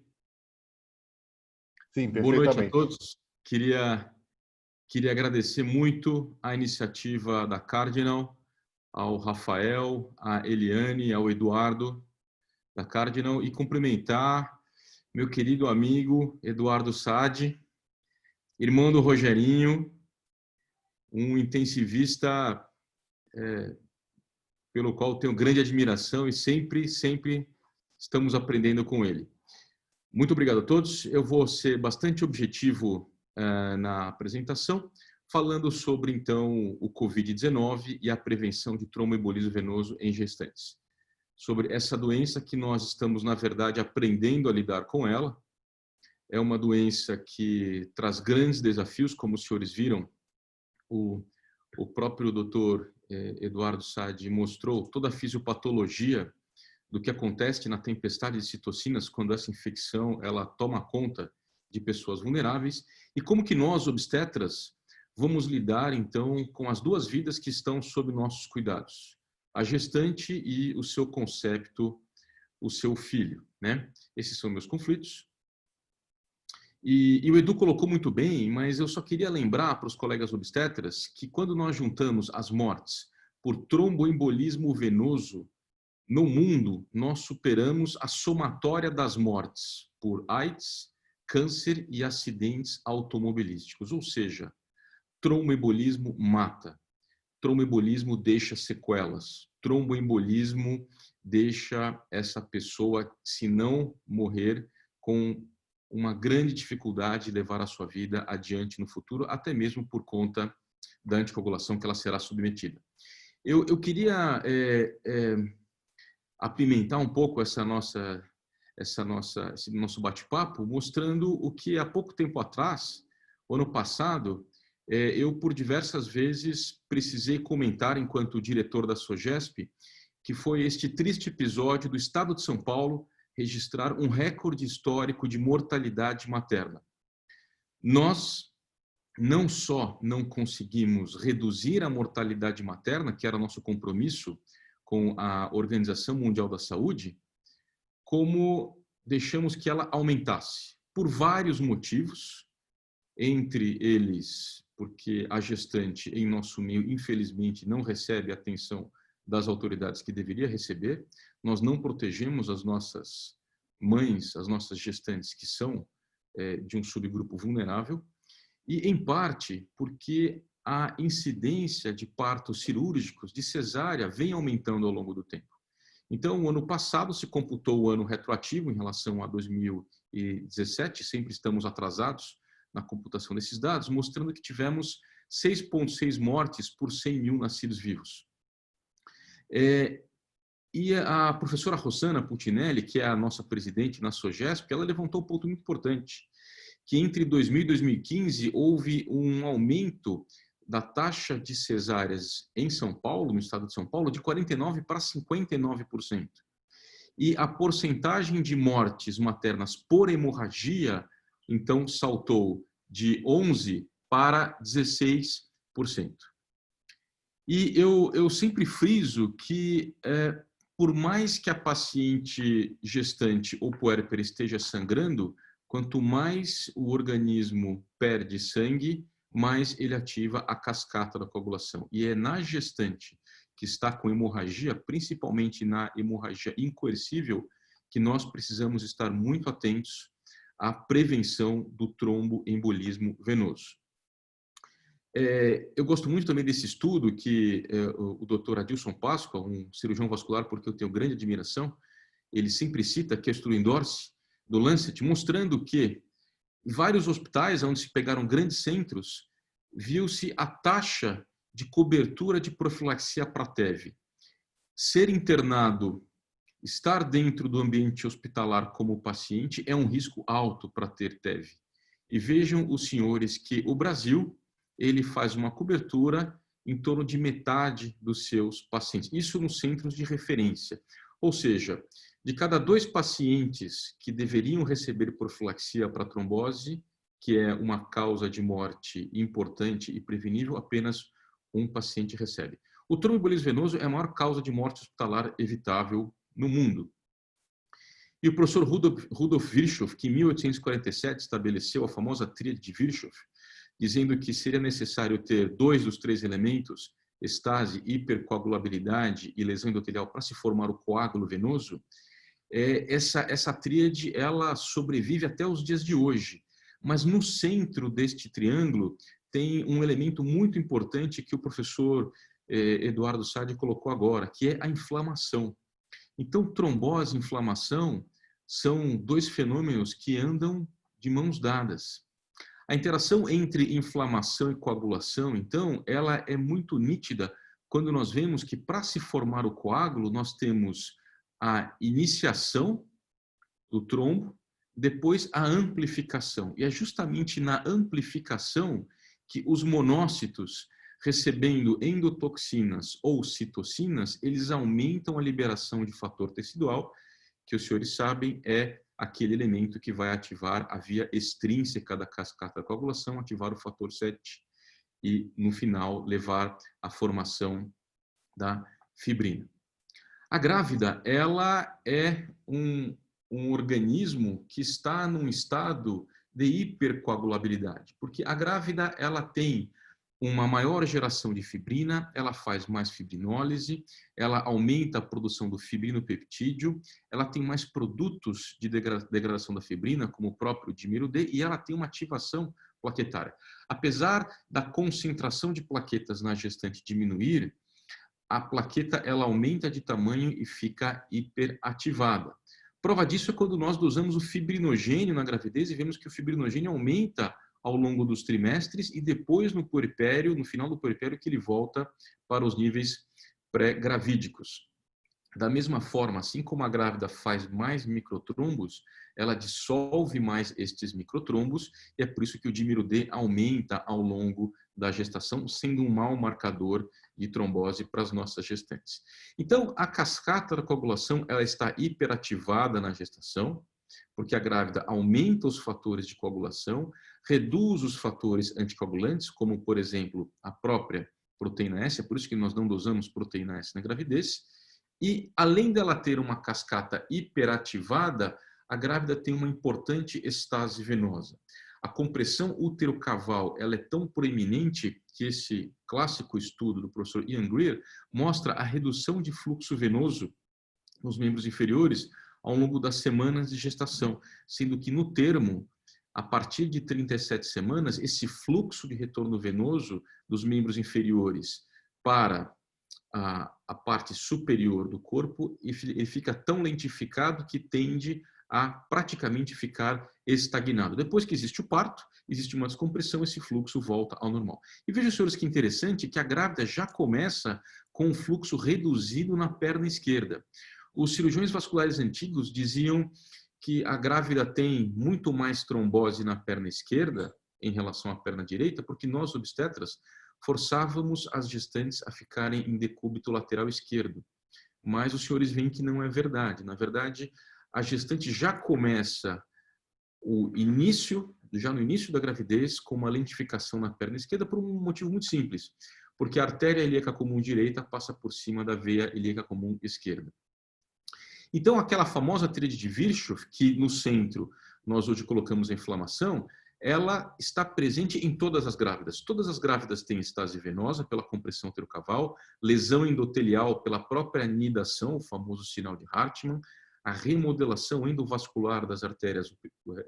Sim, perfeitamente. Boa noite a todos. Queria agradecer muito a iniciativa da Cardinal, ao Rafael, à Eliane, ao Eduardo da Cardinal e cumprimentar meu querido amigo Eduardo Sade, irmão do Rogerinho, um intensivista pelo qual tenho grande admiração e sempre estamos aprendendo com ele. Muito obrigado a todos. Eu vou ser bastante objetivo na apresentação, falando sobre, então, o Covid-19 e a prevenção de tromboembolismo venoso em gestantes. Sobre essa doença que nós estamos, na verdade, aprendendo a lidar com ela. É uma doença que traz grandes desafios, como os senhores viram. O próprio doutor Eduardo Sade mostrou toda a fisiopatologia do que acontece na tempestade de citocinas quando essa infecção ela toma conta de pessoas vulneráveis e como que nós, obstetras, vamos lidar, então, com as duas vidas que estão sob nossos cuidados. A gestante e o seu concepto, o seu filho, né? Esses são meus conflitos. E o Edu colocou muito bem, mas eu só queria lembrar para os colegas obstetras que quando nós juntamos as mortes por tromboembolismo venoso no mundo, nós superamos a somatória das mortes por AIDS, câncer e acidentes automobilísticos. Ou seja, tromboembolismo mata, tromboembolismo deixa sequelas, tromboembolismo deixa essa pessoa, se não morrer, com uma grande dificuldade de levar a sua vida adiante no futuro, até mesmo por conta da anticoagulação que ela será submetida. Eu queria apimentar um pouco esse nosso bate-papo, mostrando o que há pouco tempo atrás, ano passado, eu por diversas vezes precisei comentar enquanto diretor da SOGESP, que foi este triste episódio do Estado de São Paulo registrar um recorde histórico de mortalidade materna. Nós não só não conseguimos reduzir a mortalidade materna, que era nosso compromisso com a Organização Mundial da Saúde, como deixamos que ela aumentasse, por vários motivos, entre eles porque a gestante em nosso meio, infelizmente, não recebe a atenção das autoridades que deveria receber. Nós não protegemos as nossas mães, as nossas gestantes que são de um subgrupo vulnerável e, em parte, porque a incidência de partos cirúrgicos, de cesárea, vem aumentando ao longo do tempo. Então, o ano passado se computou o ano retroativo em relação a 2017, sempre estamos atrasados na computação desses dados, mostrando que tivemos 6,6 mortes por 100 mil nascidos vivos. E a professora Rosana Putinelli, que é a nossa presidente na SOGESP, ela levantou um ponto muito importante, que entre 2000 e 2015 houve um aumento da taxa de cesáreas em São Paulo, no estado de São Paulo, de 49% para 59%. E a porcentagem de mortes maternas por hemorragia, então, saltou de 11% para 16%. E eu sempre friso que, por mais que a paciente gestante ou puérpera esteja sangrando, quanto mais o organismo perde sangue, mais ele ativa a cascata da coagulação. E é na gestante que está com hemorragia, principalmente na hemorragia incoercível, que nós precisamos estar muito atentos à prevenção do tromboembolismo venoso. Eu gosto muito também desse estudo que o Dr. Adilson Páscoa, um cirurgião vascular, porque eu tenho grande admiração, ele sempre cita, que é o estudo Endorse, do Lancet, mostrando que em vários hospitais onde se pegaram grandes centros, viu-se a taxa de cobertura de profilaxia para TEV. Ser internado, estar dentro do ambiente hospitalar como paciente é um risco alto para ter TEV. E vejam os senhores que o Brasil, ele faz uma cobertura em torno de metade dos seus pacientes. Isso nos centros de referência. Ou seja, de cada 2 pacientes que deveriam receber profilaxia para trombose, que é uma causa de morte importante e prevenível, apenas um paciente recebe. O tromboembolismo venoso é a maior causa de morte hospitalar evitável no mundo. E o professor Rudolf Virchow, que em 1847 estabeleceu a famosa tríade de Virchow, dizendo que seria necessário ter 2 dos 3 elementos estase, hipercoagulabilidade e lesão endotelial para se formar o coágulo venoso, essa tríade ela sobrevive até os dias de hoje. Mas no centro deste triângulo tem um elemento muito importante que o professor Eduardo Sade colocou agora, que é a inflamação. Então, trombose e inflamação são dois fenômenos que andam de mãos dadas. A interação entre inflamação e coagulação, então, ela é muito nítida quando nós vemos que para se formar o coágulo, nós temos a iniciação do trombo, depois a amplificação. E é justamente na amplificação que os monócitos, recebendo endotoxinas ou citocinas, eles aumentam a liberação de fator tecidual, que os senhores sabem é aquele elemento que vai ativar a via extrínseca da cascata da coagulação, ativar o fator 7 e, no final, levar à formação da fibrina. A grávida, ela é um organismo que está num estado de hipercoagulabilidade, porque a grávida, ela tem uma maior geração de fibrina, ela faz mais fibrinólise, ela aumenta a produção do fibrinopeptídeo, ela tem mais produtos de degradação da fibrina, como o próprio dímero D, e ela tem uma ativação plaquetária. Apesar da concentração de plaquetas na gestante diminuir, a plaqueta ela aumenta de tamanho e fica hiperativada. Prova disso é quando nós dosamos o fibrinogênio na gravidez e vemos que o fibrinogênio aumenta ao longo dos trimestres e depois no puerpério, no final do puerpério, que ele volta para os níveis pré-gravídicos. Da mesma forma, assim como a grávida faz mais microtrombos, ela dissolve mais estes microtrombos e é por isso que o dímero D aumenta ao longo da gestação, sendo um mau marcador de trombose para as nossas gestantes. Então, a cascata da coagulação ela está hiperativada na gestação, porque a grávida aumenta os fatores de coagulação, reduz os fatores anticoagulantes, como, por exemplo, a própria proteína S, é por isso que nós não dosamos proteína S na gravidez, e além dela ter uma cascata hiperativada, a grávida tem uma importante estase venosa. A compressão útero-caval ela é tão proeminente que esse clássico estudo do professor Ian Greer mostra a redução de fluxo venoso nos membros inferiores ao longo das semanas de gestação, sendo que no termo, a partir de 37 semanas, esse fluxo de retorno venoso dos membros inferiores para a parte superior do corpo, ele fica tão lentificado que tende a praticamente ficar estagnado. Depois que existe o parto, existe uma descompressão, esse fluxo volta ao normal. E vejam, senhores, que interessante que a grávida já começa com um fluxo reduzido na perna esquerda. Os cirurgiões vasculares antigos diziam que a grávida tem muito mais trombose na perna esquerda em relação à perna direita, porque nós, obstetras, forçávamos as gestantes a ficarem em decúbito lateral esquerdo. Mas os senhores veem que não é verdade. Na verdade, a gestante já começa já no início da gravidez, com uma lentificação na perna esquerda por um motivo muito simples, porque a artéria ilíaca comum direita passa por cima da veia ilíaca comum esquerda. Então, aquela famosa tríade de Virchow, que no centro nós hoje colocamos a inflamação, ela está presente em todas as grávidas. Todas as grávidas têm estase venosa pela compressão útero-caval, lesão endotelial pela própria anidação, o famoso sinal de Hartmann, a remodelação endovascular das artérias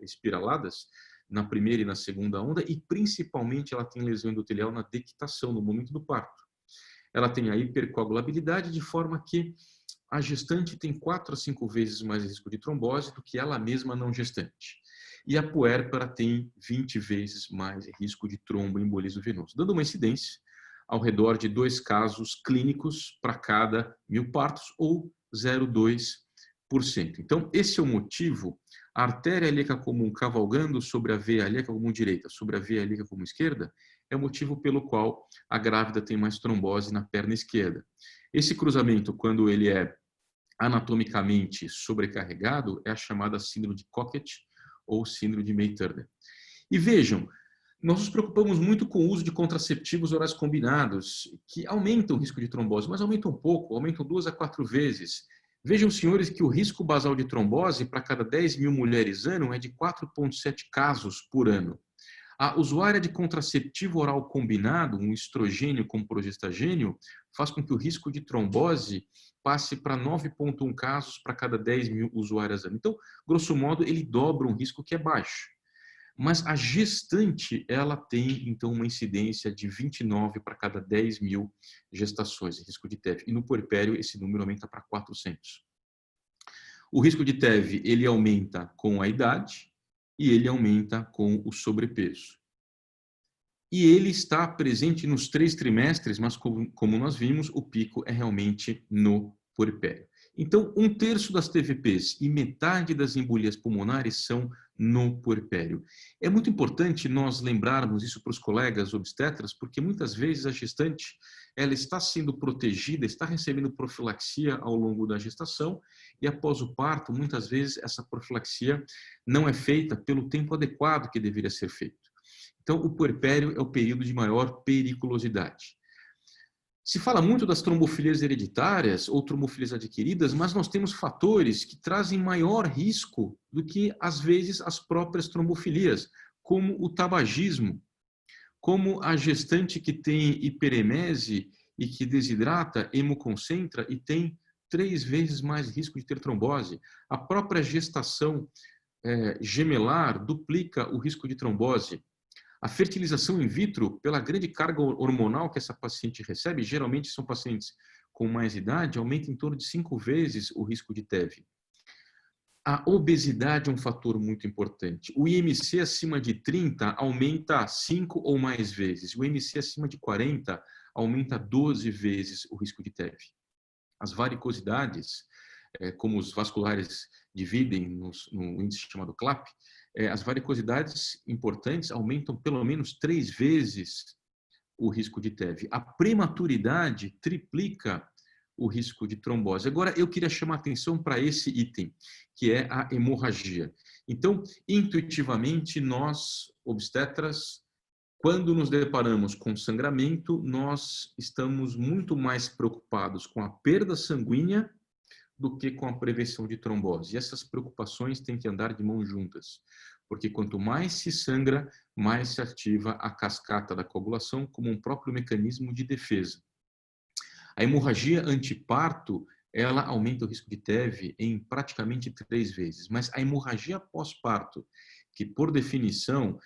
espiraladas na primeira e na segunda onda e, principalmente, ela tem lesão endotelial na dectação, no momento do parto. Ela tem a hipercoagulabilidade de forma que a gestante tem 4 a 5 vezes mais risco de trombose do que ela mesma não gestante. E a puérpera tem 20 vezes mais risco de tromboembolismo venoso, dando uma incidência ao redor de 2 casos clínicos para cada 1000 partos ou 0,2%. Então, esse é o motivo. A artéria ilíaca comum cavalgando sobre a veia ilíaca comum direita, sobre a veia ilíaca comum esquerda, é o motivo pelo qual a grávida tem mais trombose na perna esquerda. Esse cruzamento, quando ele é anatomicamente sobrecarregado, é a chamada síndrome de Cockett ou síndrome de May-Turner. E vejam, nós nos preocupamos muito com o uso de contraceptivos orais combinados, que aumentam o risco de trombose, mas aumentam pouco, aumentam 2 a 4 vezes. Vejam, senhores, que o risco basal de trombose para cada 10 mil mulheres ano é de 4,7 casos por ano. A usuária de contraceptivo oral combinado, um estrogênio com progestagênio, faz com que o risco de trombose passe para 9,1 casos para cada 10 mil usuárias ano. Então, grosso modo, ele dobra um risco que é baixo. Mas a gestante, ela tem, então, uma incidência de 29 para cada 10 mil gestações, risco de TEV. E no puerpério, esse número aumenta para 400. O risco de TEV, ele aumenta com a idade e ele aumenta com o sobrepeso. E ele está presente nos 3 trimestres, mas como nós vimos, o pico é realmente no puerpério. Então, 1/3 das TVPs e metade das embolias pulmonares são no puerpério. É muito importante nós lembrarmos isso para os colegas obstetras, porque muitas vezes a gestante ela está sendo protegida, está recebendo profilaxia ao longo da gestação e após o parto, muitas vezes essa profilaxia não é feita pelo tempo adequado que deveria ser feito. Então, o puerpério é o período de maior periculosidade. Se fala muito das trombofilias hereditárias ou trombofilias adquiridas, mas nós temos fatores que trazem maior risco do que, às vezes, as próprias trombofilias, como o tabagismo, como a gestante que tem hiperemese e que desidrata, hemoconcentra e tem 3 vezes mais risco de ter trombose. A própria gestação gemelar duplica o risco de trombose. A fertilização in vitro, pela grande carga hormonal que essa paciente recebe, geralmente são pacientes com mais idade, aumenta em torno de 5 vezes o risco de TEV. A obesidade é um fator muito importante. O IMC acima de 30 aumenta 5 ou mais vezes. O IMC acima de 40 aumenta 12 vezes o risco de TEV. As varicosidades, como os vasculares dividem no índice chamado CLAP, as varicosidades importantes aumentam pelo menos 3 vezes o risco de TEV. A prematuridade triplica o risco de trombose. Agora, eu queria chamar a atenção para esse item, que é a hemorragia. Então, intuitivamente, nós, obstetras, quando nos deparamos com sangramento, nós estamos muito mais preocupados com a perda sanguínea do que com a prevenção de trombose. E essas preocupações têm que andar de mãos juntas, porque quanto mais se sangra, mais se ativa a cascata da coagulação como um próprio mecanismo de defesa. A hemorragia antiparto, ela aumenta o risco de TEV em praticamente 3 vezes, mas a hemorragia pós-parto, que por definição,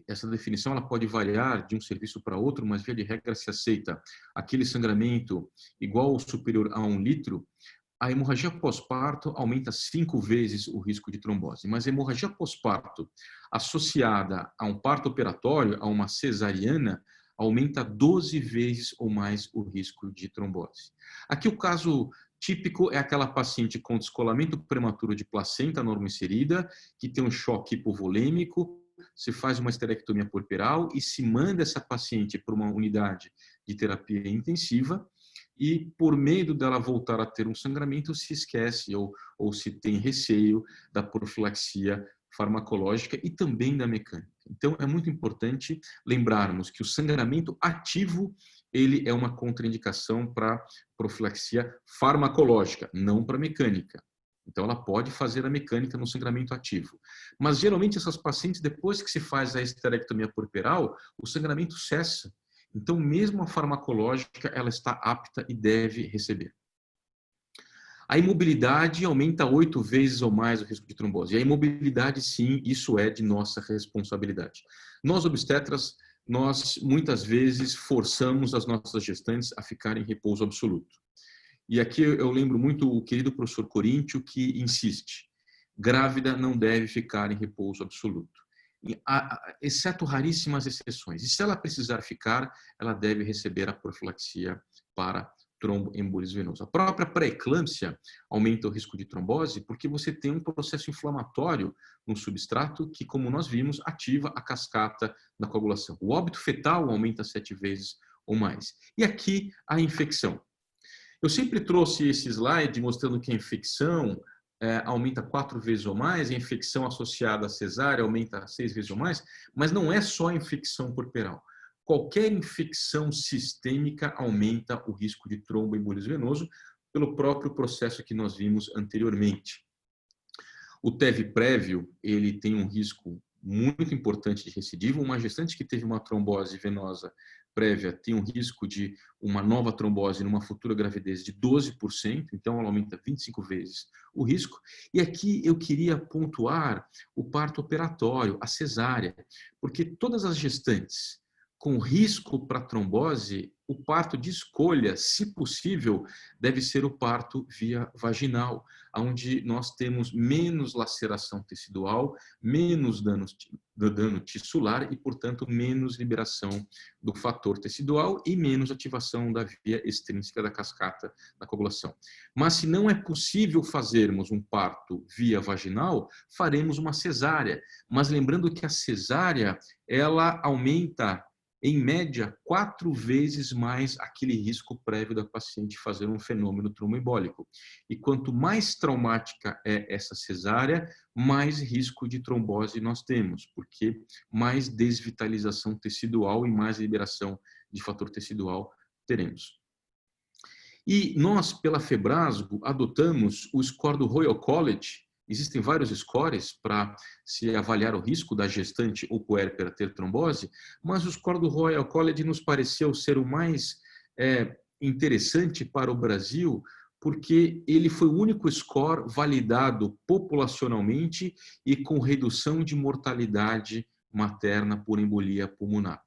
essa definição ela pode variar de um serviço para outro, mas via de regra se aceita aquele sangramento igual ou superior a 1 litro, a hemorragia pós-parto aumenta 5 vezes o risco de trombose, mas a hemorragia pós-parto associada a um parto operatório, a uma cesariana, aumenta 12 vezes ou mais o risco de trombose. Aqui o caso típico é aquela paciente com descolamento prematuro de placenta normoinserida, que tem um choque hipovolêmico, se faz uma esterectomia puerperal e se manda essa paciente para uma unidade de terapia intensiva, e por medo dela voltar a ter um sangramento, se esquece ou se tem receio da profilaxia farmacológica e também da mecânica. Então, é muito importante lembrarmos que o sangramento ativo, ele é uma contraindicação para profilaxia farmacológica, não para mecânica. Então, ela pode fazer a mecânica no sangramento ativo. Mas, geralmente, essas pacientes, depois que se faz a esterectomia puerperal, o sangramento cessa. Então, mesmo a farmacológica, ela está apta e deve receber. A imobilidade aumenta 8 vezes ou mais o risco de trombose. E a imobilidade, sim, isso é de nossa responsabilidade. Nós, obstetras, nós muitas vezes forçamos as nossas gestantes a ficarem em repouso absoluto. E aqui eu lembro muito o querido professor Coríntio, que insiste: grávida não deve ficar em repouso absoluto, exceto raríssimas exceções. E se ela precisar ficar, ela deve receber a profilaxia para tromboembolismo venoso. A própria pré-eclâmpsia aumenta o risco de trombose porque você tem um processo inflamatório no substrato que, como nós vimos, ativa a cascata da coagulação. O óbito fetal aumenta 7 vezes ou mais. E aqui a infecção. Eu sempre trouxe esse slide mostrando que a infecção aumenta 4 vezes ou mais, a infecção associada à cesárea aumenta 6 vezes ou mais, mas não é só a infecção puerperal. Qualquer infecção sistêmica aumenta o risco de tromboembolismo venoso pelo próprio processo que nós vimos anteriormente. O TEV prévio, ele tem um risco muito importante de recidiva. Uma gestante que teve uma trombose venosa prévia tem um risco de uma nova trombose numa futura gravidez de 12%, então ela aumenta 25 vezes o risco. E aqui eu queria pontuar o parto operatório, a cesárea, porque todas as gestantes com risco para trombose, o parto de escolha, se possível, deve ser o parto via vaginal, onde nós temos menos laceração tecidual, menos dano tissular e, portanto, menos liberação do fator tecidual e menos ativação da via extrínseca da cascata da coagulação. Mas se não é possível fazermos um parto via vaginal, faremos uma cesárea. Mas lembrando que a cesárea, ela aumenta em média 4 vezes mais aquele risco prévio da paciente fazer um fenômeno tromboembólico. E quanto mais traumática é essa cesárea, mais risco de trombose nós temos, porque mais desvitalização tecidual e mais liberação de fator tecidual teremos. E nós, pela Febrasgo, adotamos o score do Royal College. Existem vários scores para se avaliar o risco da gestante ou puérpera ter trombose, mas o score do Royal College nos pareceu ser o mais interessante para o Brasil, porque ele foi o único score validado populacionalmente e com redução de mortalidade materna por embolia pulmonar.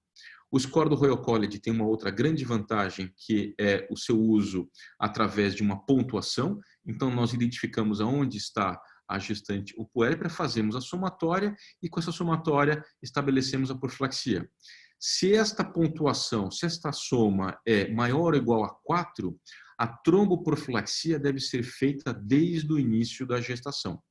O score do Royal College tem uma outra grande vantagem, que é o seu uso através de uma pontuação. Então, nós identificamos aonde está a gestante ou puérpera, fazemos a somatória e com essa somatória estabelecemos a profilaxia. Se esta pontuação, se esta soma é maior ou igual a 4, a tromboprofilaxia deve ser feita desde o início da gestação.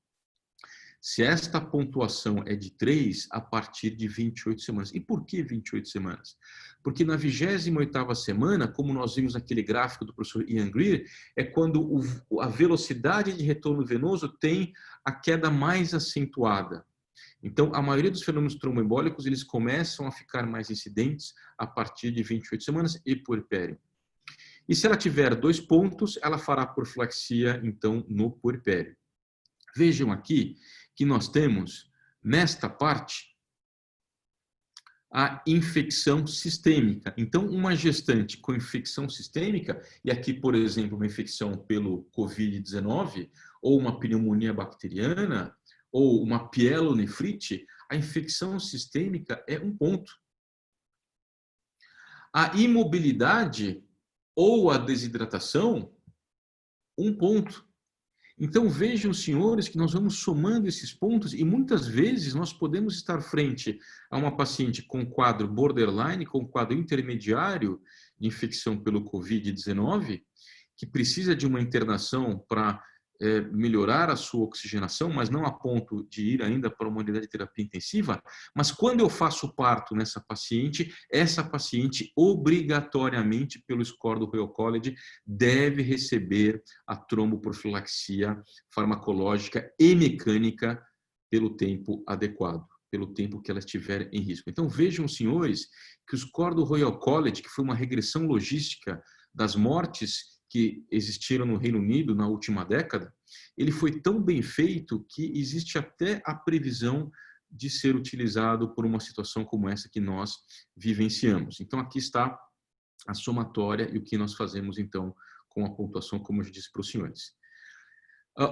Se esta pontuação é de 3, a partir de 28 semanas. E por que 28 semanas? Porque na 28ª semana, como nós vimos naquele gráfico do professor Ian Greer, é quando a velocidade de retorno venoso tem a queda mais acentuada. Então, a maioria dos fenômenos tromboembólicos, eles começam a ficar mais incidentes a partir de 28 semanas e puerpério. E se ela tiver 2 pontos, ela fará profilaxia, então, no puerpério. Vejam aqui que nós temos, nesta parte, a infecção sistêmica. Então, uma gestante com infecção sistêmica, e aqui, por exemplo, uma infecção pelo Covid-19, ou uma pneumonia bacteriana, ou uma pielonefrite, a infecção sistêmica é 1 ponto. A imobilidade ou a desidratação, 1 ponto. Então, vejam, senhores, que nós vamos somando esses pontos e muitas vezes nós podemos estar frente a uma paciente com quadro borderline, com quadro intermediário de infecção pelo Covid-19, que precisa de uma internação para melhorar a sua oxigenação, mas não a ponto de ir ainda para uma unidade de terapia intensiva. Mas quando eu faço parto nessa paciente, essa paciente obrigatoriamente, pelo score do Royal College, deve receber a tromboprofilaxia farmacológica e mecânica pelo tempo adequado, pelo tempo que ela estiver em risco. Então vejam, senhores, que o score do Royal College, que foi uma regressão logística das mortes que existiram no Reino Unido na última década, ele foi tão bem feito que existe até a previsão de ser utilizado por uma situação como essa que nós vivenciamos. Então, aqui está a somatória e o que nós fazemos, então, com a pontuação, como eu já disse para os senhores.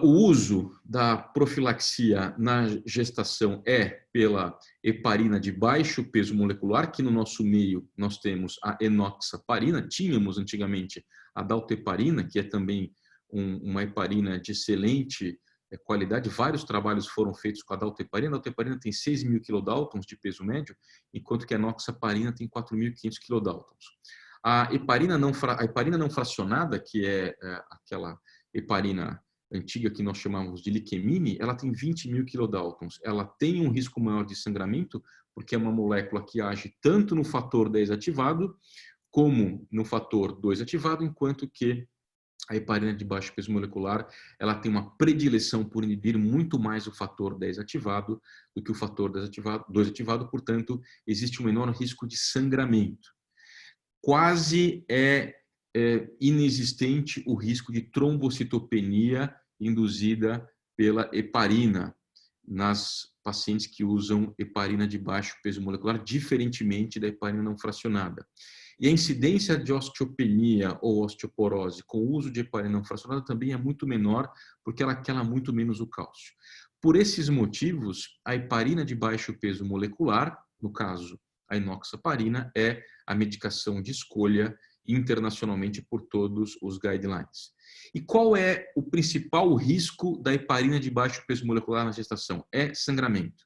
O uso da profilaxia na gestação é pela heparina de baixo peso molecular, que no nosso meio nós temos a enoxaparina, tínhamos antigamente a dalteparina, que é também uma heparina de excelente qualidade. Vários trabalhos foram feitos com a dalteparina. A dalteparina tem 6.000 kilodaltons de peso médio, enquanto que a enoxaparina tem 4.500 kilodaltons. A heparina não fracionada, que é aquela heparina antiga que nós chamamos de liquemine, ela tem 20.000 kilodaltons. Ela tem um risco maior de sangramento, porque é uma molécula que age tanto no fator 10 ativado, como no fator 2 ativado, enquanto que a heparina de baixo peso molecular, ela tem uma predileção por inibir muito mais o fator 10 ativado do que o fator 2 ativado, portanto, existe um menor risco de sangramento. Quase inexistente o risco de trombocitopenia induzida pela heparina nas pacientes que usam heparina de baixo peso molecular, diferentemente da heparina não fracionada. E a incidência de osteopenia ou osteoporose com o uso de heparina não fracionada também é muito menor, porque ela quela muito menos o cálcio. Por esses motivos, a heparina de baixo peso molecular, no caso a enoxaparina, é a medicação de escolha internacionalmente por todos os guidelines. E qual é o principal risco da heparina de baixo peso molecular na gestação? É sangramento.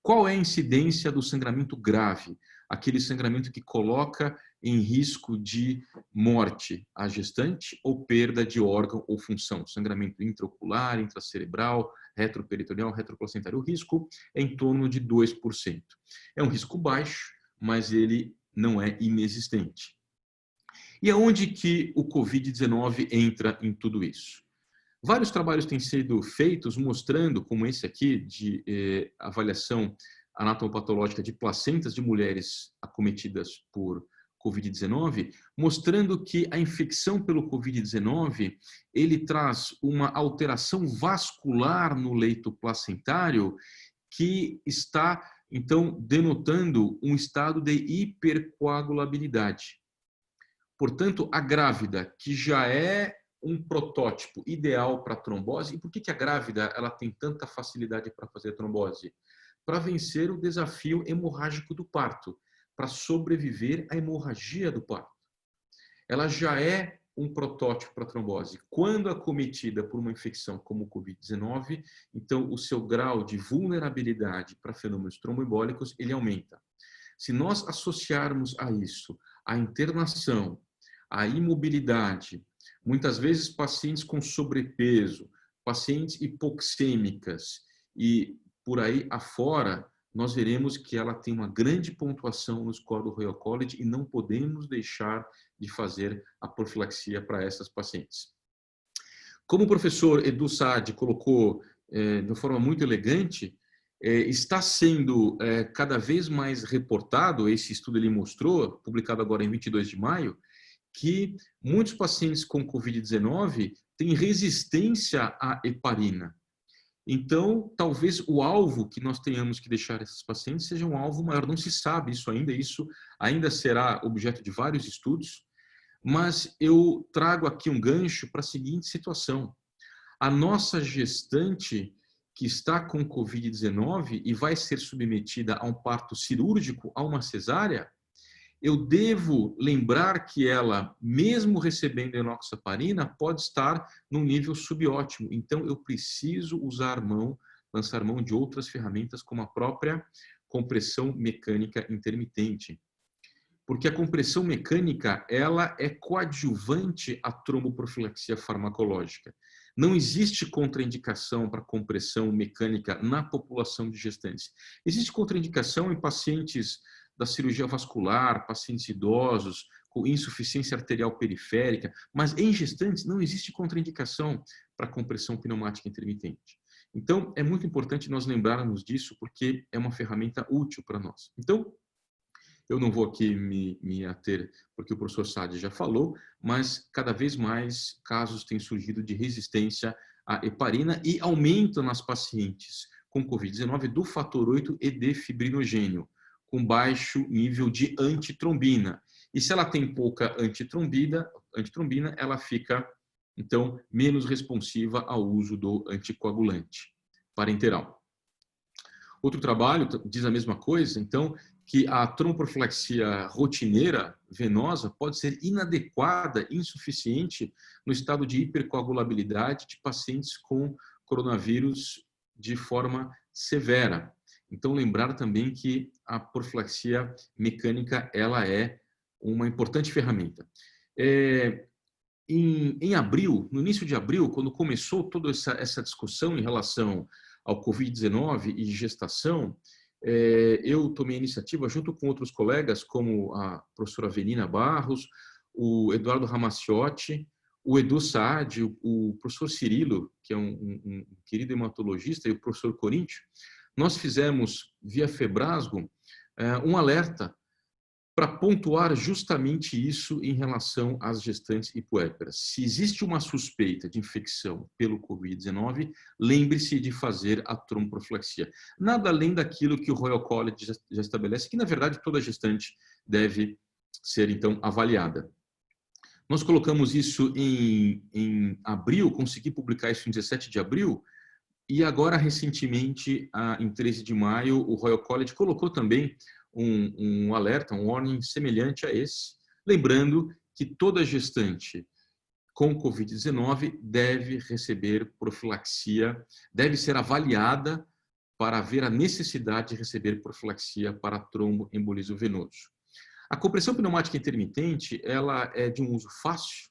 Qual é a incidência do sangramento grave? Aquele sangramento que coloca em risco de morte a gestante ou perda de órgão ou função. Sangramento intraocular, intracerebral, retroperitoneal, retroplacentário. O risco é em torno de 2%. É um risco baixo, mas ele não é inexistente. E aonde que o Covid-19 entra em tudo isso? Vários trabalhos têm sido feitos mostrando, como esse aqui, de avaliação anatomopatológica de placentas de mulheres acometidas por Covid-19, mostrando que a infecção pelo Covid-19, ele traz uma alteração vascular no leito placentário que está, então, denotando um estado de hipercoagulabilidade. Portanto, a grávida, que já é um protótipo ideal para trombose, e por que a grávida ela tem tanta facilidade para fazer trombose? Para vencer o desafio hemorrágico do parto, para sobreviver à hemorragia do parto. Ela já é um protótipo para trombose. Quando acometida por uma infecção como o Covid-19, então o seu grau de vulnerabilidade para fenômenos tromboembólicos, ele aumenta. Se nós associarmos a isso a internação, a imobilidade, muitas vezes pacientes com sobrepeso, pacientes hipoxêmicas e por aí afora, nós veremos que ela tem uma grande pontuação no score do Royal College e não podemos deixar de fazer a profilaxia para essas pacientes. Como o professor Edu Saad colocou de forma muito elegante, está sendo cada vez mais reportado, esse estudo ele mostrou, publicado agora em 22 de maio, que muitos pacientes com Covid-19 têm resistência à heparina. Então, talvez o alvo que nós tenhamos que deixar esses pacientes seja um alvo maior. Não se sabe isso ainda será objeto de vários estudos, mas eu trago aqui um gancho para a seguinte situação. A nossa gestante que está com Covid-19 e vai ser submetida a um parto cirúrgico, a uma cesárea, eu devo lembrar que ela, mesmo recebendo enoxaparina, pode estar num nível subótimo. Então, eu preciso lançar mão de outras ferramentas, como a própria compressão mecânica intermitente. Porque a compressão mecânica, ela é coadjuvante à tromboprofilaxia farmacológica. Não existe contraindicação para compressão mecânica na população de gestantes. Existe contraindicação em pacientes da cirurgia vascular, pacientes idosos, com insuficiência arterial periférica, mas em gestantes não existe contraindicação para compressão pneumática intermitente. Então, é muito importante nós lembrarmos disso, porque é uma ferramenta útil para nós. Então, eu não vou aqui me ater, porque o professor Saad já falou, mas cada vez mais casos têm surgido de resistência à heparina e aumento nas pacientes com Covid-19 do fator 8 e de fibrinogênio, com baixo nível de antitrombina. E se ela tem pouca antitrombina, ela fica, então, menos responsiva ao uso do anticoagulante parenteral. Outro trabalho diz a mesma coisa, então, que a tromboprofilaxia rotineira venosa pode ser inadequada, insuficiente no estado de hipercoagulabilidade de pacientes com coronavírus de forma severa. Então, lembrar também que a profilaxia mecânica ela é uma importante ferramenta. Em abril, no início de abril, quando começou toda essa discussão em relação ao Covid-19 e gestação, eu tomei a iniciativa, junto com outros colegas, como a professora Avelina Barros, o Eduardo Ramacciotti, o Edu Saad, o professor Cirilo, que é um querido hematologista, e o professor Coríntio. Nós fizemos, via Febrasgo, um alerta para pontuar justamente isso em relação às gestantes e puérperas. Se existe uma suspeita de infecção pelo Covid-19, lembre-se de fazer a tromboprofilaxia. Nada além daquilo que o Royal College já estabelece, que na verdade toda gestante deve ser então avaliada. Nós colocamos isso em abril, consegui publicar isso em 17 de abril, e agora recentemente, em 13 de maio, o Royal College colocou também um alerta, um warning semelhante a esse, lembrando que toda gestante com Covid-19 deve receber profilaxia, deve ser avaliada para ver a necessidade de receber profilaxia para tromboembolismo venoso. A compressão pneumática intermitente, ela é de um uso fácil,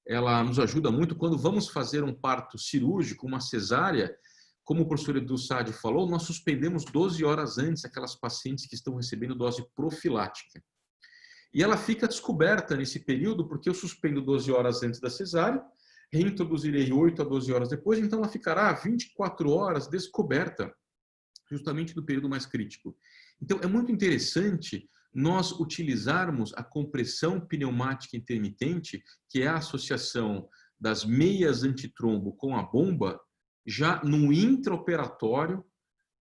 ela nos ajuda muito quando vamos fazer um parto cirúrgico, uma cesárea. Como o professor Edu Sade falou, nós suspendemos 12 horas antes aquelas pacientes que estão recebendo dose profilática. E ela fica descoberta nesse período, porque eu suspendo 12 horas antes da cesárea, reintroduzirei 8 a 12 horas depois, então ela ficará 24 horas descoberta, justamente no período mais crítico. Então, é muito interessante nós utilizarmos a compressão pneumática intermitente, que é a associação das meias antitrombo com a bomba, já no intraoperatório,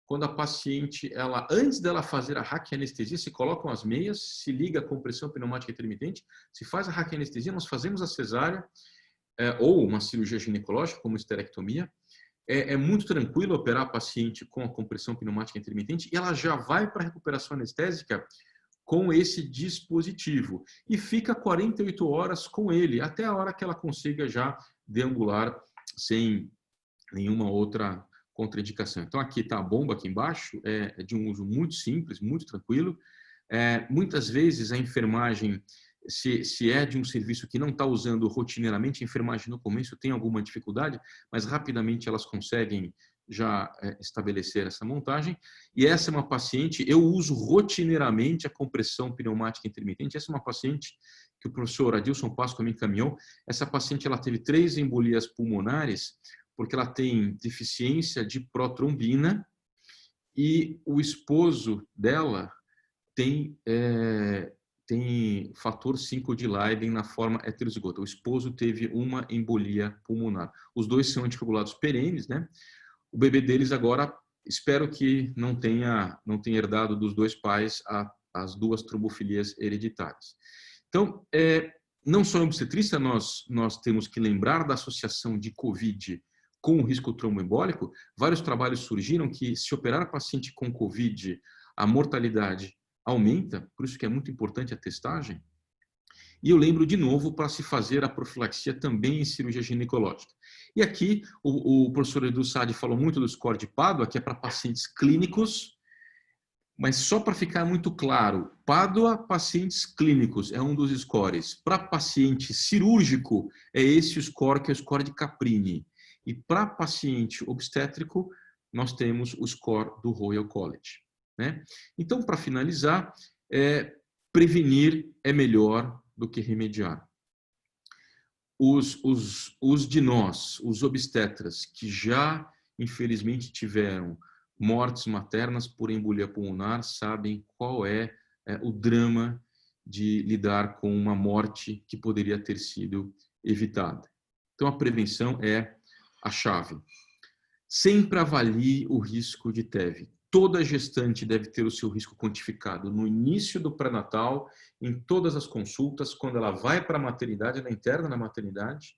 quando a paciente, antes dela fazer a raquianestesia, se colocam as meias, se liga a compressão pneumática intermitente, se faz a raquianestesia, nós fazemos a cesárea, ou uma cirurgia ginecológica, como esterectomia. É muito tranquilo operar a paciente com a compressão pneumática intermitente e ela já vai para a recuperação anestésica com esse dispositivo e fica 48 horas com ele, até a hora que ela consiga já deambular sem nenhuma outra contraindicação. Então, aqui está a bomba aqui embaixo, é de um uso muito simples, muito tranquilo. Muitas vezes a enfermagem, se é de um serviço que não está usando rotineiramente, a enfermagem no começo tem alguma dificuldade, mas rapidamente elas conseguem já estabelecer essa montagem. E essa é uma paciente, eu uso rotineiramente a compressão pneumática intermitente. Essa é uma paciente que o professor Adilson Páscoa me encaminhou. Essa paciente ela teve 3 embolias pulmonares, porque ela tem deficiência de protrombina e o esposo dela tem fator 5 de Leiden na forma heterozigota. O esposo teve uma embolia pulmonar. Os dois são anticoagulados perenes, né? O bebê deles agora, espero que não tenha herdado dos dois pais as 2 trombofilias hereditárias. Então, não só em obstetrícia nós temos que lembrar da associação de COVID com o risco tromboembólico. Vários trabalhos surgiram que, se operar a paciente com COVID, a mortalidade aumenta, por isso que é muito importante a testagem. E eu lembro de novo para se fazer a profilaxia também em cirurgia ginecológica. E aqui o professor Edu Sade falou muito do score de Padua, que é para pacientes clínicos, mas só para ficar muito claro, Padua, pacientes clínicos, é um dos scores. Para paciente cirúrgico, é esse o score, que é o score de Caprini. E para paciente obstétrico, nós temos o score do Royal College, né? Então, para finalizar, prevenir é melhor do que remediar. Os de nós, os obstetras, que já, infelizmente, tiveram mortes maternas por embolia pulmonar, sabem qual é o drama de lidar com uma morte que poderia ter sido evitada. Então, a prevenção é a chave. Sempre avalie o risco de TEV. Toda gestante deve ter o seu risco quantificado no início do pré-natal, em todas as consultas, quando ela vai para a maternidade, ela interna na maternidade,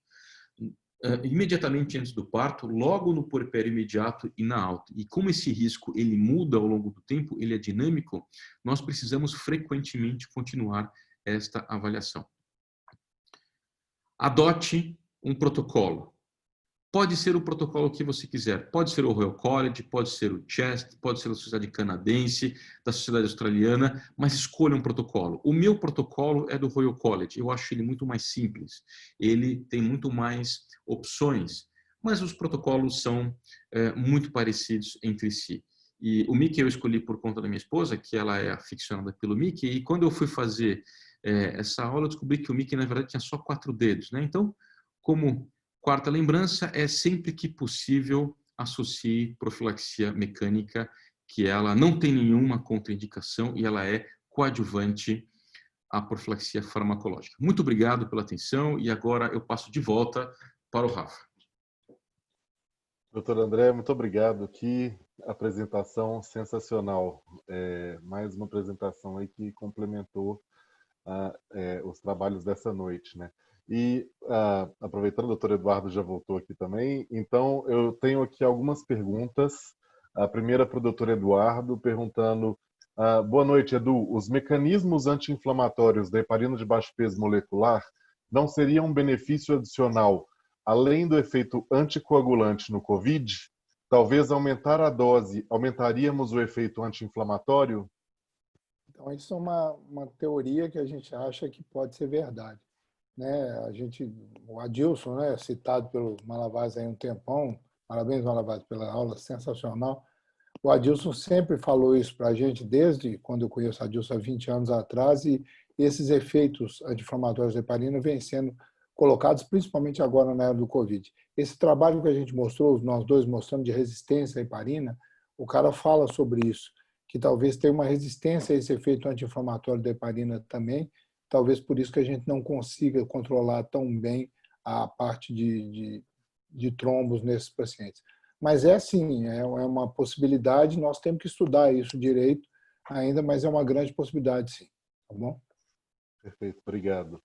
imediatamente antes do parto, logo no puerpério imediato e na alta. E como esse risco ele muda ao longo do tempo, ele é dinâmico, nós precisamos frequentemente continuar esta avaliação. Adote um protocolo. Pode ser o protocolo que você quiser. Pode ser o Royal College, pode ser o CHEST, pode ser a Sociedade Canadense, da Sociedade Australiana, mas escolha um protocolo. O meu protocolo é do Royal College. Eu acho ele muito mais simples. Ele tem muito mais opções, mas os protocolos são muito parecidos entre si. E o Mickey eu escolhi por conta da minha esposa, que ela é aficionada pelo Mickey, e quando eu fui fazer essa aula, eu descobri que o Mickey, na verdade, tinha só 4 dedos, né? Então, como quarta lembrança, é sempre que possível associe profilaxia mecânica, que ela não tem nenhuma contraindicação e ela é coadjuvante a profilaxia farmacológica. Muito obrigado pela atenção e agora eu passo de volta para o Rafa. Doutor André, muito obrigado. Que apresentação sensacional. Mais uma apresentação aí que complementou os trabalhos dessa noite, né? E aproveitando, o doutor Eduardo já voltou aqui também, então eu tenho aqui algumas perguntas. A primeira para o doutor Eduardo, perguntando: boa noite, Edu. Os mecanismos anti-inflamatórios da heparina de baixo peso molecular não seriam um benefício adicional, além do efeito anticoagulante no COVID? Talvez aumentar a dose, aumentaríamos o efeito anti-inflamatório? Então, isso é uma teoria que a gente acha que pode ser verdade, né? O Adilson, né, citado pelo Malavasi há um tempão, parabéns, Malavasi, pela aula sensacional. O Adilson sempre falou isso para a gente, desde quando eu conheço o Adilson há 20 anos atrás, e esses efeitos anti-inflamatórios da heparina vêm sendo colocados principalmente agora na era do Covid. Esse trabalho que a gente mostrou, nós dois mostrando de resistência à heparina, o cara fala sobre isso, que talvez tenha uma resistência a esse efeito anti-inflamatório da heparina também, talvez por isso que a gente não consiga controlar tão bem a parte de trombos nesses pacientes. Mas é assim, é uma possibilidade, nós temos que estudar isso direito ainda, mas é uma grande possibilidade, sim. Tá bom? Perfeito, obrigado.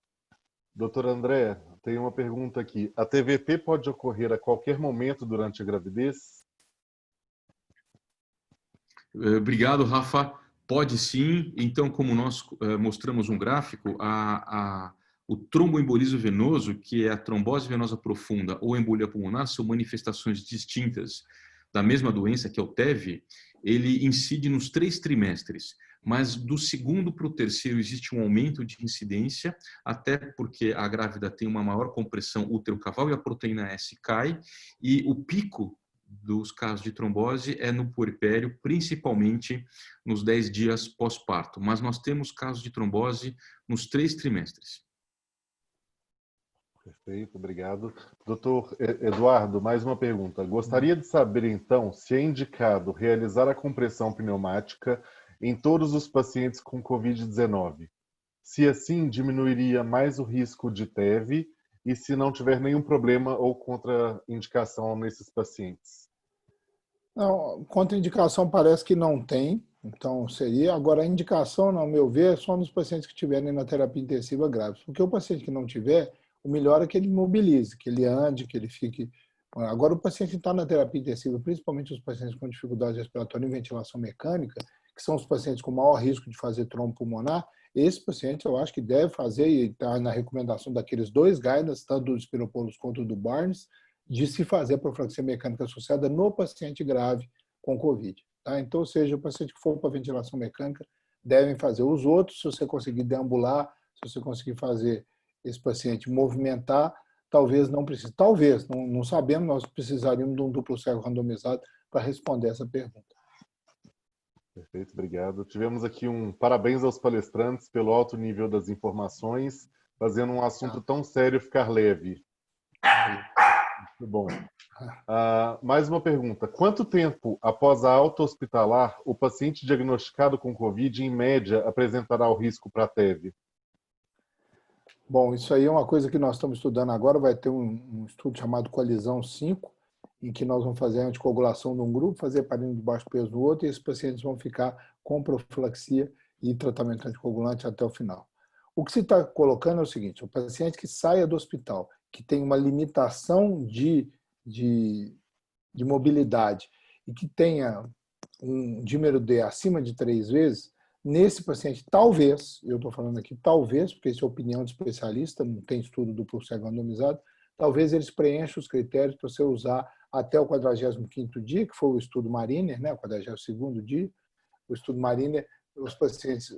Doutor André, tem uma pergunta aqui. A TVT pode ocorrer a qualquer momento durante a gravidez? Obrigado, Rafa. Pode sim. Então, como nós mostramos um gráfico, o tromboembolismo venoso, que é a trombose venosa profunda ou embolia pulmonar, são manifestações distintas da mesma doença, que é o TEV. Ele incide nos 3 trimestres, mas do segundo para o terceiro existe um aumento de incidência, até porque a grávida tem uma maior compressão útero-caval e a proteína S cai, e o pico dos casos de trombose é no puerpério, principalmente nos 10 dias pós-parto. Mas nós temos casos de trombose nos 3 trimestres. Perfeito, obrigado. Doutor Eduardo, mais uma pergunta. Gostaria de saber, então, se é indicado realizar a compressão pneumática em todos os pacientes com Covid-19. Se assim, diminuiria mais o risco de TEV e se não tiver nenhum problema ou contraindicação nesses pacientes. Não, contraindicação parece que não tem, então seria. Agora, a indicação, no meu ver, é só nos pacientes que estiverem na terapia intensiva graves. Porque o paciente que não tiver, o melhor é que ele mobilize, que ele ande, que ele fique. Agora, o paciente que está na terapia intensiva, principalmente os pacientes com dificuldade respiratória e ventilação mecânica, que são os pacientes com maior risco de fazer trombo pulmonar, esse paciente eu acho que deve fazer, e está na recomendação daqueles 2 guidance, tanto do Spiropolos quanto do Barnes, de se fazer a profilaxia mecânica associada no paciente grave com Covid. Tá? Então, ou seja, o paciente que for para ventilação mecânica devem fazer. Os outros, se você conseguir deambular, se você conseguir fazer esse paciente movimentar, talvez não precise. Talvez, não sabemos, nós precisaríamos de um duplo cego randomizado para responder essa pergunta. Perfeito, obrigado. Tivemos aqui parabéns aos palestrantes pelo alto nível das informações, fazendo um assunto tão sério ficar leve. Muito bom. Mais uma pergunta. Quanto tempo após a alta hospitalar o paciente diagnosticado com Covid, em média, apresentará o risco para TEV? Bom, isso aí é uma coisa que nós estamos estudando agora. Vai ter um estudo chamado Colisão 5, em que nós vamos fazer a anticoagulação de um grupo, fazer heparina de baixo peso no outro, e esses pacientes vão ficar com profilaxia e tratamento anticoagulante até o final. O que se está colocando é o seguinte: o paciente que saia do hospital, que tem uma limitação de mobilidade e que tenha um dímero D acima de 3 vezes, nesse paciente, talvez, eu estou falando aqui talvez, porque isso é opinião de especialista, não tem estudo duplo cego randomizado, talvez eles preencham os critérios para você usar até o 45º dia, que foi o estudo Mariner, né, o 42º dia. O estudo Mariner, os pacientes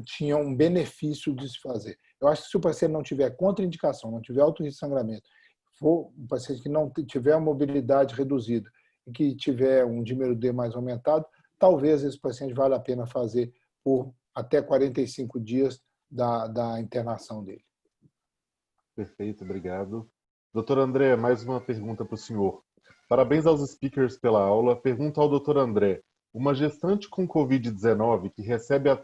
tinham um benefício de se fazer. Eu acho que se o paciente não tiver contraindicação, não tiver alto risco de sangramento, for um paciente que não tiver a mobilidade reduzida e que tiver um dímero D mais aumentado, talvez esse paciente vale a pena fazer por até 45 dias da internação dele. Perfeito, obrigado. Doutor André, mais uma pergunta para o senhor. Parabéns aos speakers pela aula. Pergunta ao doutor André. Uma gestante com Covid-19 que recebe a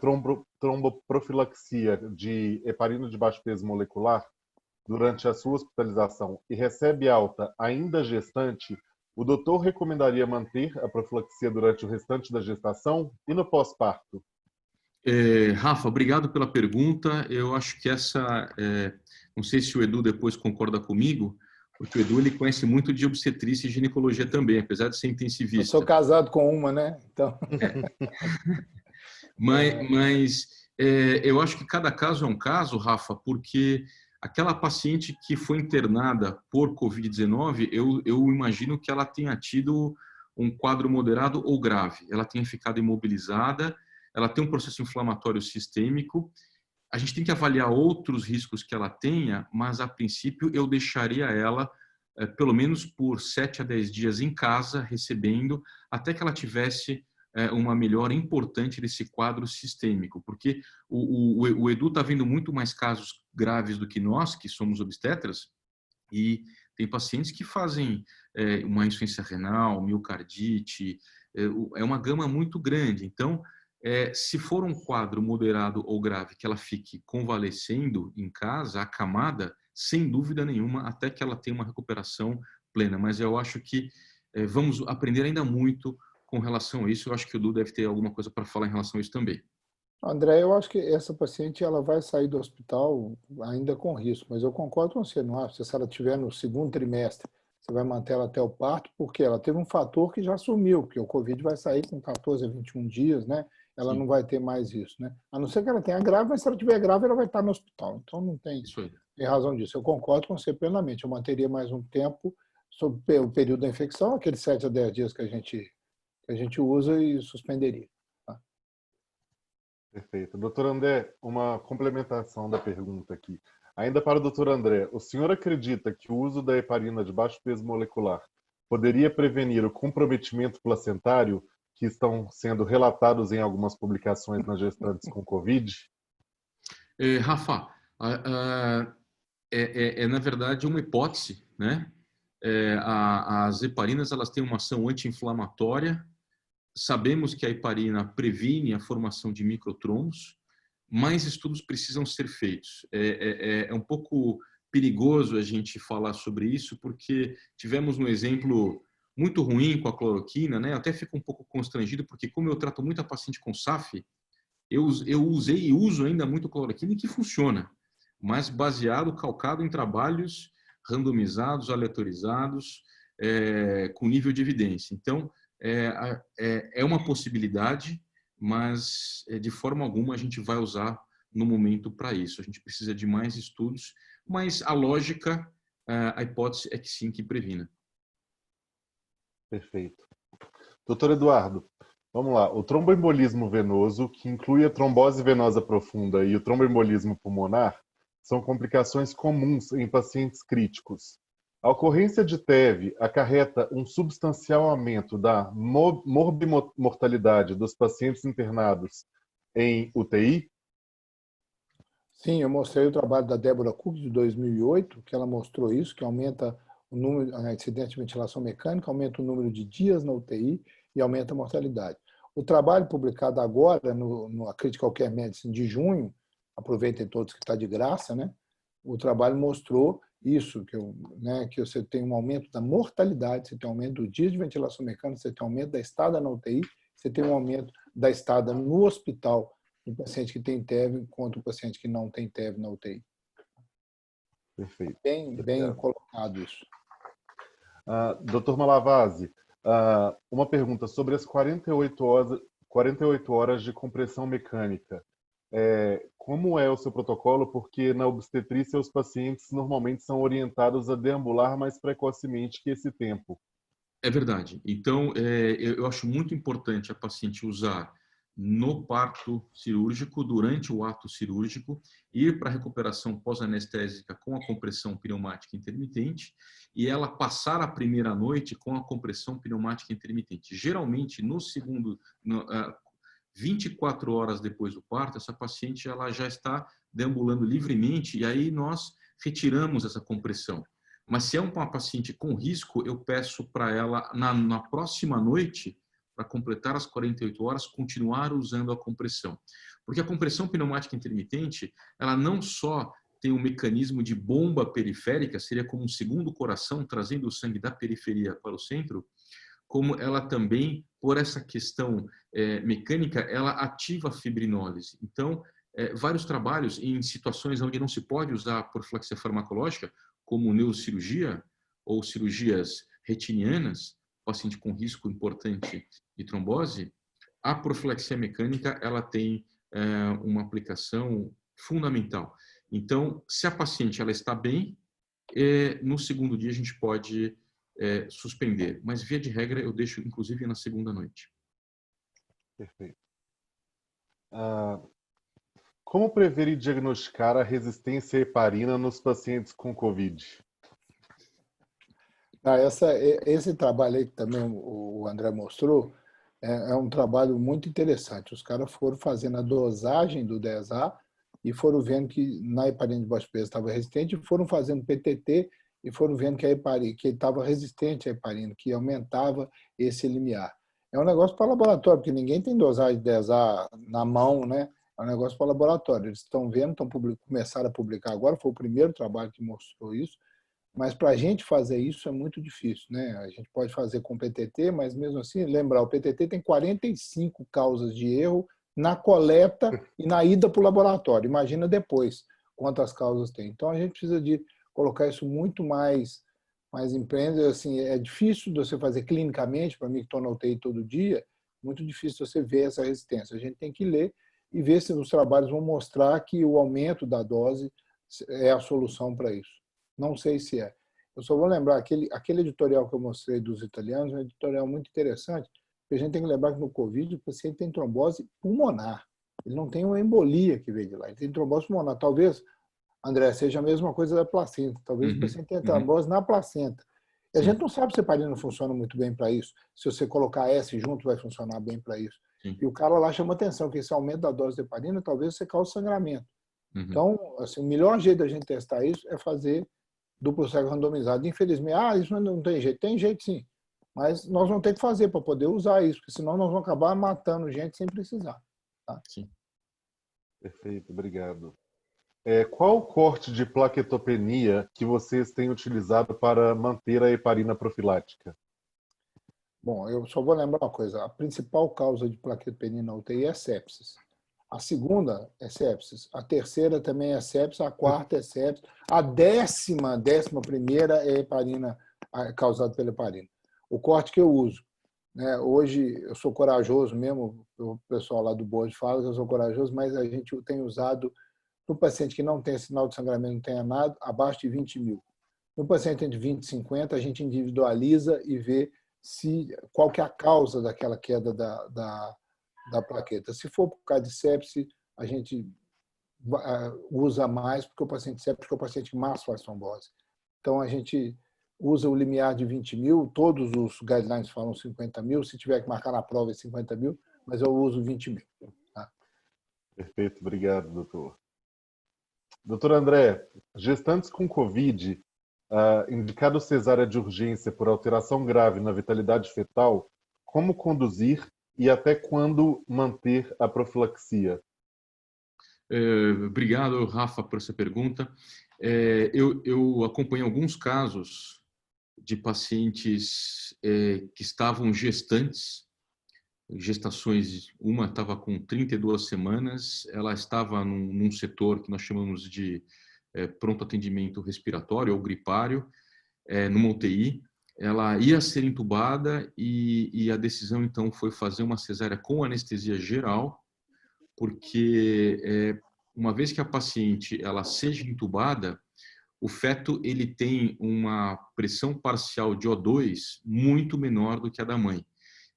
tromboprofilaxia de heparina de baixo peso molecular durante a sua hospitalização e recebe alta ainda gestante, o doutor recomendaria manter a profilaxia durante o restante da gestação e no pós-parto? Rafa, obrigado pela pergunta. Eu acho que não sei se o Edu depois concorda comigo, porque o Edu ele conhece muito de obstetrícia e ginecologia também, apesar de ser Eu intensivista. sou casado com uma, né? Então... Mas eu acho que cada caso é um caso, Rafa, porque aquela paciente que foi internada por Covid-19, eu imagino que ela tenha tido um quadro moderado ou grave. Ela tenha ficado imobilizada, ela tem um processo inflamatório sistêmico. A gente tem que avaliar outros riscos que ela tenha, mas a princípio eu deixaria ela pelo menos por 7 a 10 dias em casa, recebendo, até que ela tivesse uma melhora importante desse quadro sistêmico, porque o Edu está vendo muito mais casos graves do que nós, que somos obstetras, e tem pacientes que fazem uma insuficiência renal, miocardite, é uma gama muito grande. Então, se for um quadro moderado ou grave que ela fique convalescendo em casa, acamada, sem dúvida nenhuma, até que ela tenha uma recuperação plena. Mas eu acho que vamos aprender ainda muito com relação a isso. Eu acho que o Edu deve ter alguma coisa para falar em relação a isso também. André, eu acho que essa paciente ela vai sair do hospital ainda com risco, mas eu concordo com você, não acho que se ela estiver no segundo trimestre, você vai manter ela até o parto, porque ela teve um fator que já sumiu, porque o Covid vai sair com 14 a 21 dias, né? Ela Sim. não vai ter mais isso, né? A não ser que ela tenha grave, mas se ela tiver grave, ela vai estar no hospital. Então não tem razão disso. Eu concordo com você plenamente. Eu manteria mais um tempo sobre o período da infecção, aqueles 7 a 10 dias que a gente usa e suspenderia. Perfeito. Doutor André, uma complementação da pergunta aqui. Ainda para o doutor André, o senhor acredita que o uso da heparina de baixo peso molecular poderia prevenir o comprometimento placentário que estão sendo relatados em algumas publicações nas gestantes com Covid? Rafa, na verdade uma hipótese, né? As heparinas elas têm uma ação anti-inflamatória. Sabemos que a heparina previne a formação de microtrombos. Mais estudos precisam ser feitos. É um pouco perigoso a gente falar sobre isso, porque tivemos um exemplo muito ruim com a cloroquina, né? Eu até fico um pouco constrangido, porque como eu trato muita paciente com SAF, eu usei e uso ainda muito cloroquina e que funciona, mas calcado em trabalhos randomizados, aleatorizados, com nível de evidência. Então, é uma possibilidade, mas de forma alguma a gente vai usar no momento para isso. A gente precisa de mais estudos, mas a lógica, a hipótese é que sim, que previna. Perfeito. Doutor Eduardo, vamos lá. O tromboembolismo venoso, que inclui a trombose venosa profunda e o tromboembolismo pulmonar, são complicações comuns em pacientes críticos. A ocorrência de TEV acarreta um substancial aumento da morbimortalidade dos pacientes internados em UTI? Sim, eu mostrei o trabalho da Débora Cook de 2008, que ela mostrou isso, que aumenta o número, a incidência de ventilação mecânica, aumenta o número de dias na UTI e aumenta a mortalidade. O trabalho publicado agora no A Critical Care Medicine de junho, aproveitem todos que está de graça, né? O trabalho mostrou isso, que você tem um aumento da mortalidade, você tem um aumento do dia de ventilação mecânica, você tem um aumento da estada na UTI, você tem um aumento da estada no hospital do paciente que tem TEV contra o paciente que não tem TEV na UTI. Perfeito. Bem colocado isso. Dr. Malavasi, uma pergunta sobre as 48 horas de compressão mecânica. Como é o seu protocolo? Porque na obstetrícia os pacientes normalmente são orientados a deambular mais precocemente que esse tempo. É verdade. Então, eu acho muito importante a paciente usar no parto cirúrgico, durante o ato cirúrgico, ir para a recuperação pós-anestésica com a compressão pneumática intermitente e ela passar a primeira noite com a compressão pneumática intermitente. Geralmente, 24 horas depois do parto, essa paciente ela já está deambulando livremente e aí nós retiramos essa compressão. Mas se é uma paciente com risco, eu peço para ela, na próxima noite, para completar as 48 horas, continuar usando a compressão. Porque a compressão pneumática intermitente, ela não só tem um mecanismo de bomba periférica, seria como um segundo coração, trazendo o sangue da periferia para o centro, como ela também, por essa questão mecânica, ela ativa a fibrinólise. Então, vários trabalhos em situações onde não se pode usar profilaxia farmacológica, como neurocirurgia ou cirurgias retinianas, paciente com risco importante de trombose, a profilaxia mecânica ela tem uma aplicação fundamental. Então, se a paciente ela está bem, no segundo dia a gente pode suspender, mas via de regra eu deixo inclusive na segunda noite. Perfeito. Como prever e diagnosticar a resistência à heparina nos pacientes com COVID? Esse trabalho aí que também o André mostrou é um trabalho muito interessante. Os caras foram fazendo a dosagem do 10A e foram vendo que na heparina de baixo peso estava resistente, foram fazendo PTT e foram vendo que a heparina, que estava resistente à heparina, que aumentava esse limiar. É um negócio para laboratório, porque ninguém tem dosagem de 10A na mão, né? É um negócio para laboratório. Eles estão vendo, começaram a publicar agora, foi o primeiro trabalho que mostrou isso, mas para a gente fazer isso é muito difícil, né? A gente pode fazer com PTT, mas mesmo assim, lembrar, o PTT tem 45 causas de erro na coleta e na ida para o laboratório. Imagina depois quantas causas tem. Então, a gente precisa de colocar isso muito mais empreende. Assim, é difícil de você fazer clinicamente, para mim que estou na UTI todo dia, muito difícil você ver essa resistência. A gente tem que ler e ver se os trabalhos vão mostrar que o aumento da dose é a solução para isso. Não sei se é. Eu só vou lembrar, aquele editorial que eu mostrei dos italianos, é um editorial muito interessante, porque a gente tem que lembrar que no Covid o paciente tem trombose pulmonar. Ele não tem uma embolia que veio de lá, ele tem trombose pulmonar. Talvez, André, seja a mesma coisa da placenta. Talvez o paciente tenha trombose na placenta. E a gente não sabe se a heparina funciona muito bem para isso. Se você colocar S junto, vai funcionar bem para isso. Sim. E o cara lá chama atenção que esse aumento da dose de heparina talvez você cause sangramento. Então, assim, o melhor jeito da gente testar isso é fazer duplo cego randomizado. Infelizmente, isso não tem jeito. Tem jeito sim. Mas nós vamos ter que fazer para poder usar isso, porque senão nós vamos acabar matando gente sem precisar. Tá? Sim. Perfeito, obrigado. Qual o corte de plaquetopenia que vocês têm utilizado para manter a heparina profilática? Bom, eu só vou lembrar uma coisa. A principal causa de plaquetopenia na UTI é sepsis. A segunda é sepsis. A terceira também é sepsis. A quarta é sepsis. A décima primeira é heparina, causada pela heparina. O corte que eu uso, né? Hoje eu sou corajoso mesmo, o pessoal lá do board fala que eu sou corajoso, mas a gente tem usado no paciente que não tem sinal de sangramento, não tenha nada, abaixo de 20 mil. No paciente entre 20 e 50, a gente individualiza e vê qual que é a causa daquela queda da plaqueta. Se for por causa de sepse, a gente usa mais porque o paciente sepse, porque o paciente mais faz trombose. Então, a gente usa o limiar de 20 mil, todos os guidelines falam 50 mil, se tiver que marcar na prova é 50 mil, mas eu uso 20 mil. Tá? Perfeito, obrigado, doutor. Doutor André, gestantes com COVID, indicado cesárea de urgência por alteração grave na vitalidade fetal, como conduzir e até quando manter a profilaxia? Obrigado, Rafa, por essa pergunta. Eu acompanhei alguns casos de pacientes que estavam gestantes, gestações, uma estava com 32 semanas, ela estava num setor que nós chamamos de pronto atendimento respiratório ou gripário, numa UTI, ela ia ser entubada e a decisão então foi fazer uma cesárea com anestesia geral, porque uma vez que a paciente ela seja entubada, o feto ele tem uma pressão parcial de O2 muito menor do que a da mãe.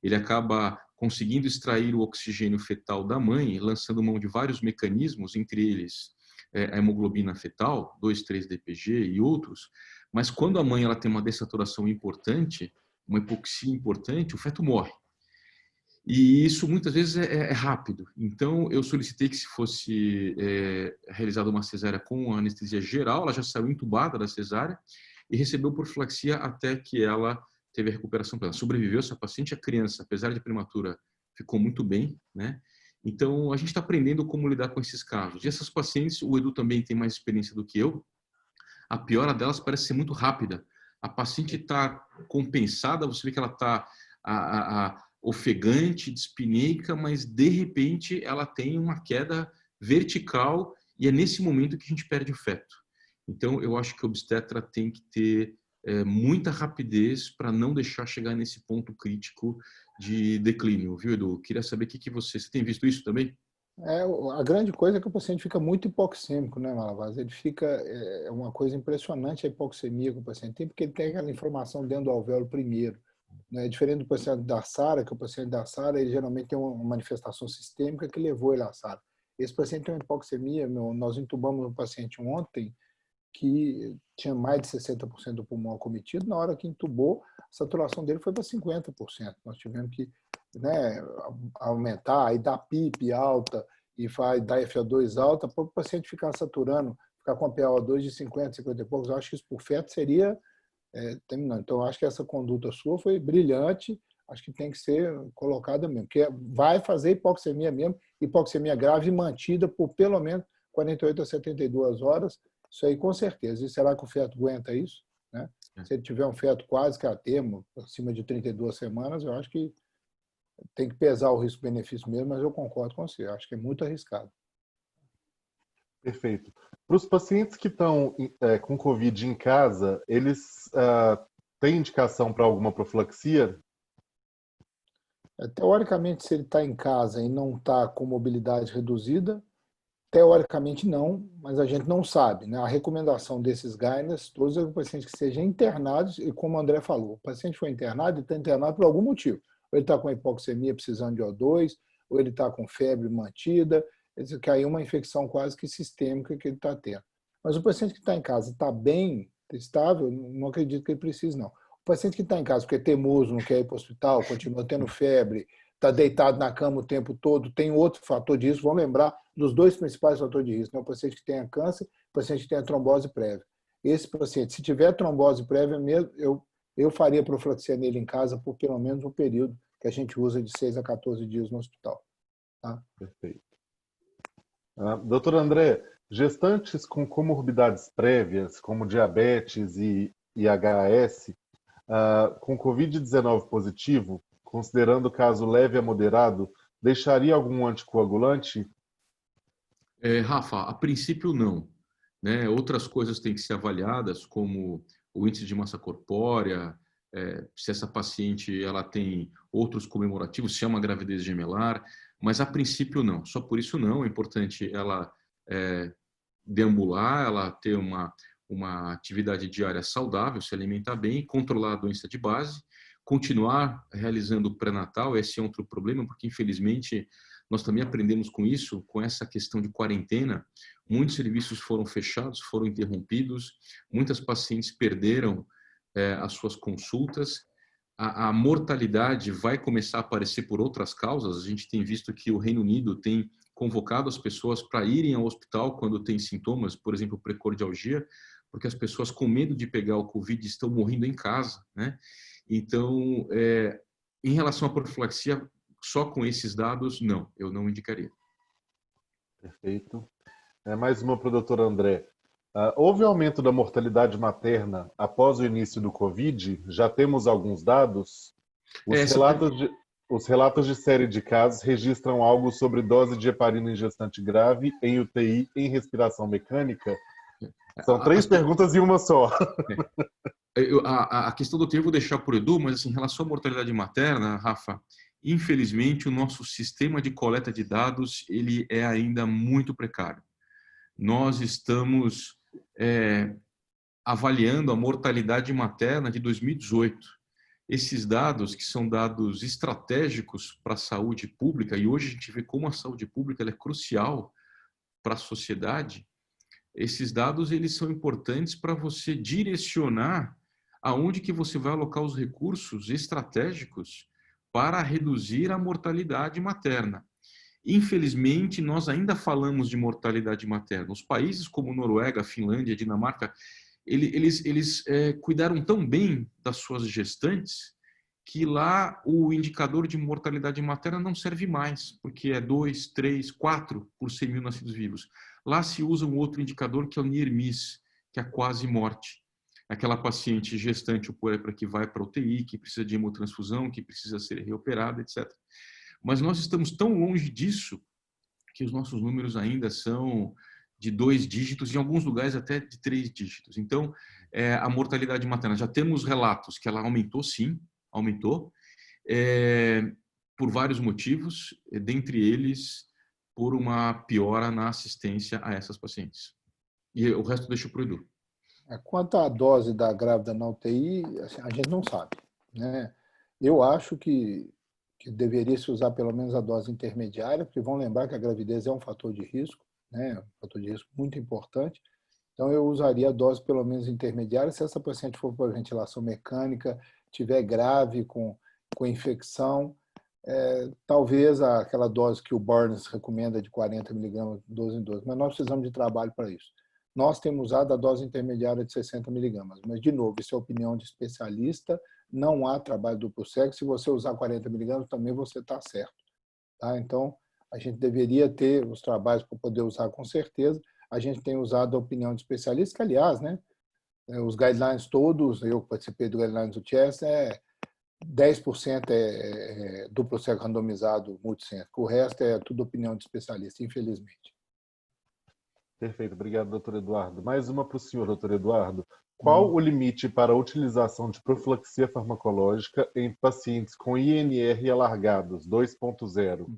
Ele acaba conseguindo extrair o oxigênio fetal da mãe, lançando mão de vários mecanismos, entre eles a hemoglobina fetal, 2,3-DPG e outros, mas quando a mãe ela tem uma dessaturação importante, uma hipoxia importante, o feto morre. E isso muitas vezes é rápido. Então, eu solicitei que se fosse realizada uma cesárea com anestesia geral, ela já saiu entubada da cesárea e recebeu profilaxia até que ela teve a recuperação plena. Sobreviveu essa paciente, a criança, apesar de prematura, ficou muito bem, né? Então, a gente está aprendendo como lidar com esses casos. E essas pacientes, o Edu também tem mais experiência do que eu, a piora delas parece ser muito rápida. A paciente está compensada, você vê que ela está ofegante, dispineica, mas de repente ela tem uma queda vertical e é nesse momento que a gente perde o feto. Então, eu acho que o obstetra tem que ter muita rapidez para não deixar chegar nesse ponto crítico de declínio, viu, Edu? Queria saber o que você tem visto isso também? A grande coisa é que o paciente fica muito hipoxêmico, né, Malavaz? Ele fica, é uma coisa impressionante a hipoxemia que o paciente tem, porque ele tem aquela inflamação dentro do alvéolo primeiro. Né? Diferente do paciente da SARA, que o paciente da SARA ele geralmente tem uma manifestação sistêmica que levou ele à SARA. Esse paciente tem uma hipoxemia, nós intubamos um paciente ontem que tinha mais de 60% do pulmão acometido, na hora que intubou, a saturação dele foi para 50%. Nós tivemos que, né, aumentar, aí dar PIP alta e dar FO2 alta, para o paciente ficar saturando, ficar com a PaO2 de 50, 50 e poucos. Eu acho que isso por feto seria terminando. Então, eu acho que essa conduta sua foi brilhante, acho que tem que ser colocada mesmo, porque vai fazer hipoxemia mesmo, hipoxemia grave mantida por pelo menos 48 a 72 horas, isso aí com certeza. E será que o feto aguenta isso? Né? Se ele tiver um feto quase que a termo, acima de 32 semanas, eu acho que tem que pesar o risco-benefício mesmo, mas eu concordo com você, acho que é muito arriscado. Perfeito. Para os pacientes que estão com Covid em casa, eles têm indicação para alguma profilaxia? Teoricamente, se ele está em casa e não está com mobilidade reduzida, teoricamente não, mas a gente não sabe. Né? A recomendação desses guidelines, todos é que o paciente que seja internado, e como o André falou, o paciente foi internado e está internado por algum motivo. Ou ele está com hipoxemia precisando de O2, ou ele está com febre mantida, que aí é uma infecção quase que sistêmica que ele está tendo. Mas o paciente que está em casa está bem, estável, não acredito que ele precise, não. O paciente que está em casa porque é teimoso, não quer ir para o hospital, continua tendo febre, está deitado na cama o tempo todo, tem outro fator de risco, vamos lembrar dos dois principais fatores de risco, né? O paciente que tenha câncer, o paciente que tenha trombose prévia. Esse paciente, se tiver trombose prévia mesmo, eu faria profilaxia nele em casa por pelo menos um período que a gente usa de 6 a 14 dias no hospital. Tá? Perfeito. Doutor André, gestantes com comorbidades prévias, como diabetes e IHS, com Covid-19 positivo, considerando caso leve a moderado, deixaria algum anticoagulante? Rafa, a princípio não. Né? Outras coisas têm que ser avaliadas, como o índice de massa corpórea, se essa paciente ela tem outros comemorativos, se é uma gravidez gemelar, mas a princípio não. Só por isso não. É importante ela deambular, ela ter uma atividade diária saudável, se alimentar bem, controlar a doença de base, continuar realizando o pré-natal. Esse é outro problema, porque infelizmente nós também aprendemos com isso, com essa questão de quarentena. Muitos serviços foram fechados, foram interrompidos, muitas pacientes perderam as suas consultas. A mortalidade vai começar a aparecer por outras causas. A gente tem visto que o Reino Unido tem convocado as pessoas para irem ao hospital quando tem sintomas, por exemplo, precordialgia, porque as pessoas com medo de pegar o Covid estão morrendo em casa, né? Então, em relação à profilaxia, só com esses dados, não, eu não indicaria. Perfeito. Mais uma para o doutor André. Houve aumento da mortalidade materna após o início do Covid? Já temos alguns dados? Os relatos de série de casos registram algo sobre dose de heparina em gestante grave em UTI em respiração mecânica? São 3 perguntas em uma só. A questão do tempo eu vou deixar por Edu, mas assim, em relação à mortalidade materna, Rafa, infelizmente o nosso sistema de coleta de dados ele é ainda muito precário. Nós estamos avaliando a mortalidade materna de 2018. Esses dados, que são dados estratégicos para a saúde pública, e hoje a gente vê como a saúde pública ela é crucial para a sociedade, esses dados eles são importantes para você direcionar aonde que você vai alocar os recursos estratégicos para reduzir a mortalidade materna. Infelizmente, nós ainda falamos de mortalidade materna. Os países como Noruega, Finlândia, Dinamarca, eles cuidaram tão bem das suas gestantes que lá o indicador de mortalidade materna não serve mais, porque é 2, 3, 4 por 100 mil nascidos vivos. Lá se usa um outro indicador que é o near-miss, que é a quase morte. Aquela paciente gestante ou puérpera que vai para a UTI, que precisa de hemotransfusão, que precisa ser reoperada, etc. Mas nós estamos tão longe disso que os nossos números ainda são de 2 dígitos, em alguns lugares até de 3 dígitos. Então, a mortalidade materna, já temos relatos que ela aumentou, sim, aumentou, por vários motivos, dentre eles, por uma piora na assistência a essas pacientes. E o resto deixo para o Edu. Quanto à dose da grávida na UTI, assim, a gente não sabe, né? Eu acho que deveria se usar pelo menos a dose intermediária, porque vão lembrar que a gravidez é um fator de risco, né? Um fator de risco muito importante. Então, eu usaria a dose pelo menos intermediária. Se essa paciente for por ventilação mecânica, tiver grave com infecção, talvez aquela dose que o Burns recomenda de 40 miligramas, 12 em 12. Mas nós precisamos de trabalho para isso. Nós temos usado a dose intermediária de 60 miligramas. Mas, de novo, isso é opinião de especialista. Não há trabalho duplo cego. Se você usar 40 miligramas, também você está certo. Tá? Então, a gente deveria ter os trabalhos para poder usar com certeza. A gente tem usado a opinião de especialistas, que, aliás, né, os guidelines todos, eu participei do guidelines do CHESS, 10% é duplo cego randomizado multicêntrico. O resto é tudo opinião de especialista, infelizmente. Perfeito, obrigado, doutor Eduardo. Mais uma para o senhor, doutor Eduardo. Qual o limite para a utilização de profilaxia farmacológica em pacientes com INR alargados 2.0?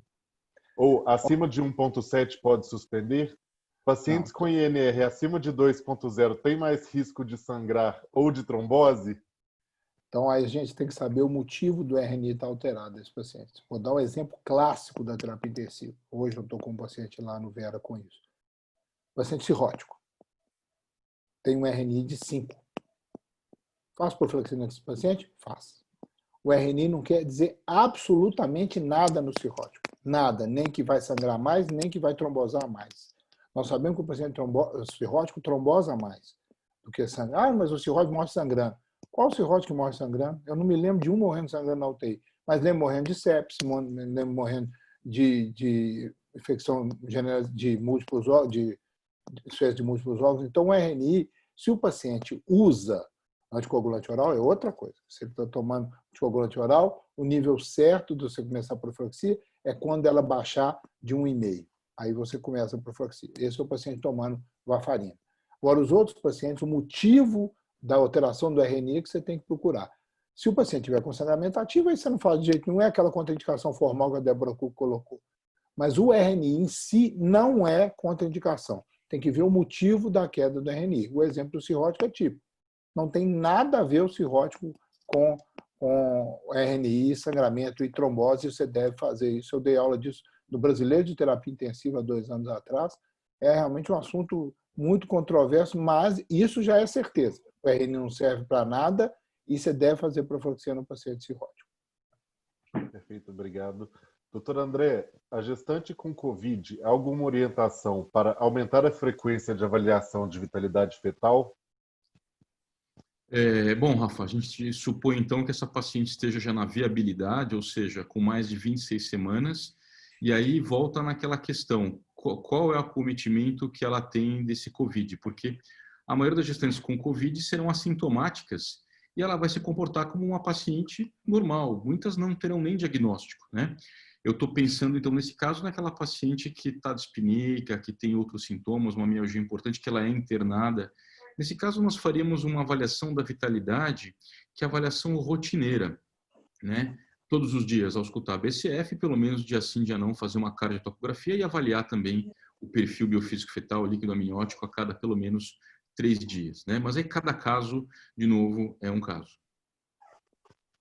Ou acima de 1.7 pode suspender? Pacientes com INR acima de 2.0 têm mais risco de sangrar ou de trombose? Então, aí a gente tem que saber o motivo do RNI estar alterado nesse paciente. Vou dar um exemplo clássico da terapia intensiva. Hoje eu estou com um paciente lá no Vera com isso. Paciente cirrótico. Tem um RNI de 5. Faço profilaxia nesse paciente? Faço. O RNI não quer dizer absolutamente nada no cirrótico. Nada. Nem que vai sangrar mais, nem que vai trombosar mais. Nós sabemos que o paciente cirrótico trombosa mais do que sangra. Mas o cirrótico morre sangrando. Qual cirrótico que morre sangrando? Eu não me lembro de um morrendo sangrando na UTI. Mas lembro morrendo de sepsis, lembro morrendo de infecção de múltiplos órgãos, de espécie de múltiplos órgãos. Então, o RNI, se o paciente usa anticoagulante oral, é outra coisa. Se ele está tomando anticoagulante oral, o nível certo de você começar a profilaxia é quando ela baixar de 1,5. Aí você começa a profilaxia. Esse é o paciente tomando varfarina. Agora, os outros pacientes, o motivo da alteração do RNI que você tem que procurar. Se o paciente tiver com sangramento ativo, aí você não faz de jeito nenhum, é aquela contraindicação formal que a Débora Cook colocou. Mas o RNI em si não é contraindicação. Tem que ver o motivo da queda do RNI. O exemplo do cirrótico é tipo. Não tem nada a ver o cirrótico com RNI, sangramento e trombose. Você deve fazer isso. Eu dei aula disso no Brasileiro de Terapia Intensiva há 2 anos atrás. É realmente um assunto muito controverso, mas isso já é certeza. O RNI não serve para nada e você deve fazer profilaxia no paciente cirrótico. Perfeito, obrigado. Doutor André, a gestante com Covid, há alguma orientação para aumentar a frequência de avaliação de vitalidade fetal? Bom, Rafa, a gente supõe então que essa paciente esteja já na viabilidade, ou seja, com mais de 26 semanas, e aí volta naquela questão, qual é o acometimento que ela tem desse Covid? Porque a maioria das gestantes com Covid serão assintomáticas e ela vai se comportar como uma paciente normal. Muitas não terão nem diagnóstico, né? Eu estou pensando, então, nesse caso, naquela paciente que está dispneica, que tem outros sintomas, uma mialgia importante, que ela é internada. Nesse caso, nós faríamos uma avaliação da vitalidade, que é a avaliação rotineira, né? Todos os dias, ao escutar a BCF, pelo menos dia sim, dia não, fazer uma cardiotocografia e avaliar também o perfil biofísico fetal, líquido amniótico, a cada pelo menos 3 dias, né? Mas aí cada caso, de novo, é um caso.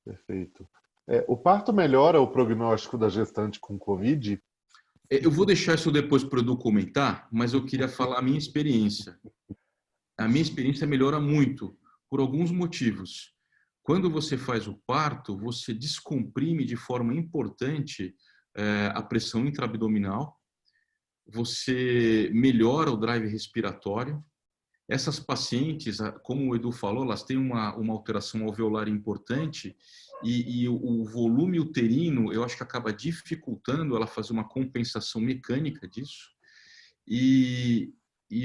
Perfeito. O parto melhora o prognóstico da gestante com Covid? Eu vou deixar isso depois para o Edu comentar, mas eu queria falar a minha experiência. A minha experiência melhora muito, por alguns motivos. Quando você faz o parto, você descomprime de forma importante a pressão intraabdominal, você melhora o drive respiratório. Essas pacientes, como o Edu falou, elas têm uma alteração alveolar importante e o volume uterino, eu acho que acaba dificultando ela fazer uma compensação mecânica disso. E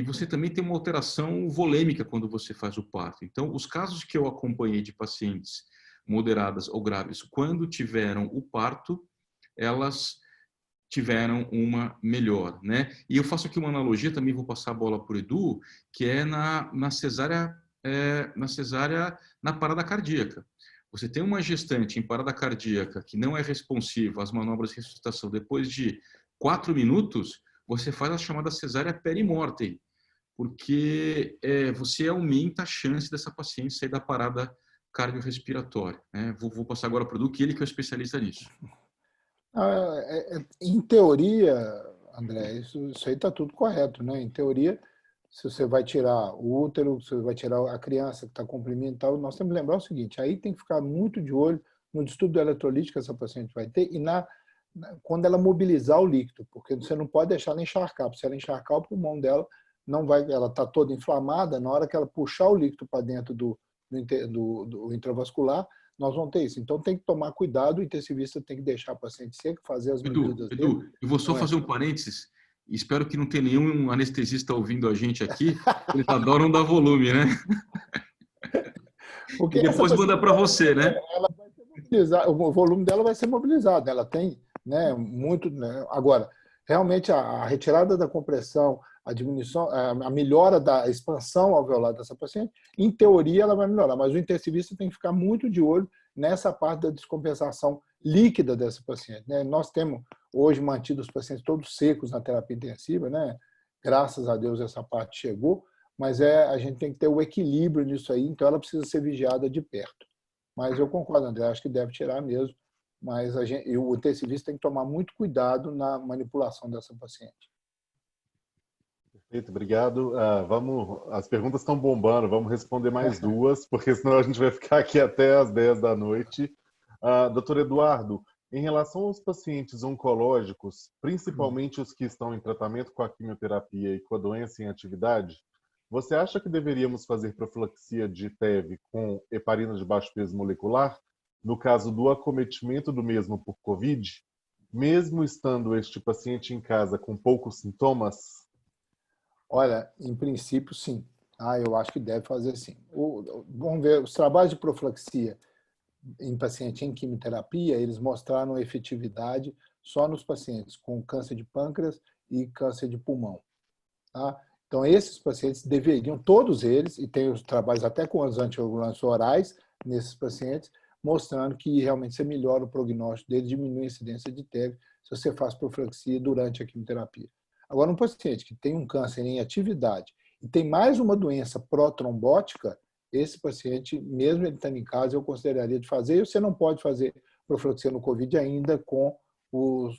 você também tem uma alteração volêmica quando você faz o parto. Então, os casos que eu acompanhei de pacientes moderadas ou graves, quando tiveram o parto, elas tiveram uma melhor, né? E eu faço aqui uma analogia, também vou passar a bola para o Edu, que é na cesárea, na parada cardíaca. Você tem uma gestante em parada cardíaca que não é responsiva às manobras de ressuscitação depois de 4 minutos, você faz a chamada cesárea perimortem, porque você aumenta a chance dessa paciente sair da parada cardiorrespiratória, né? Vou passar agora para o Edu, que ele que é o especialista nisso. Em teoria, André, isso aí está tudo correto, né? Em teoria, se você vai tirar o útero, se você vai tirar a criança que está comprimindo e tal, nós temos que lembrar o seguinte, aí tem que ficar muito de olho no distúrbio do eletrolite que essa paciente vai ter e quando ela mobilizar o líquido, porque você não pode deixar ela encharcar, porque se ela encharcar, o pulmão dela não vai, ela está toda inflamada, na hora que ela puxar o líquido para dentro do intravascular, nós vamos ter isso. Então tem que tomar cuidado, o intensivista tem que deixar a paciente seca, fazer as medidas Edu, dele. eu vou só fazer um parênteses. Espero que não tenha nenhum anestesista ouvindo a gente aqui. Eles adoram dar volume, né? Porque e depois manda para você, né? Ela vai ser mobilizada, o volume dela vai ser mobilizado. Ela tem, né, muito. Né? Agora, realmente a retirada da compressão, a diminuição, a melhora da expansão alveolar dessa paciente, em teoria ela vai melhorar, mas o intensivista tem que ficar muito de olho nessa parte da descompensação líquida dessa paciente. Né? Nós temos hoje mantido os pacientes todos secos na terapia intensiva, né? Graças a Deus essa parte chegou, mas a gente tem que ter o equilíbrio nisso aí, então ela precisa ser vigiada de perto. Mas eu concordo, André, acho que deve tirar mesmo, mas o intensivista tem que tomar muito cuidado na manipulação dessa paciente. Perfeito, obrigado. As perguntas estão bombando, vamos responder mais duas, porque senão a gente vai ficar aqui até às 10 da noite. Doutor Eduardo, em relação aos pacientes oncológicos, principalmente os que estão em tratamento com a quimioterapia e com a doença em atividade, você acha que deveríamos fazer profilaxia de TEV com heparina de baixo peso molecular, no caso do acometimento do mesmo por COVID, mesmo estando este paciente em casa com poucos sintomas? Olha, em princípio, sim. Eu acho que deve fazer sim. Vamos ver, os trabalhos de profilaxia em paciente em quimioterapia, eles mostraram efetividade só nos pacientes com câncer de pâncreas e câncer de pulmão. Tá? Então, esses pacientes deveriam, todos eles, e tem os trabalhos até com os anticoagulantes orais nesses pacientes, mostrando que realmente você melhora o prognóstico dele, diminui a incidência de TEV se você faz profilaxia durante a quimioterapia. Agora, um paciente que tem um câncer em atividade e tem mais uma doença protrombótica, esse paciente, mesmo ele estando em casa, eu consideraria de fazer. E você não pode fazer profilaxia no COVID ainda com os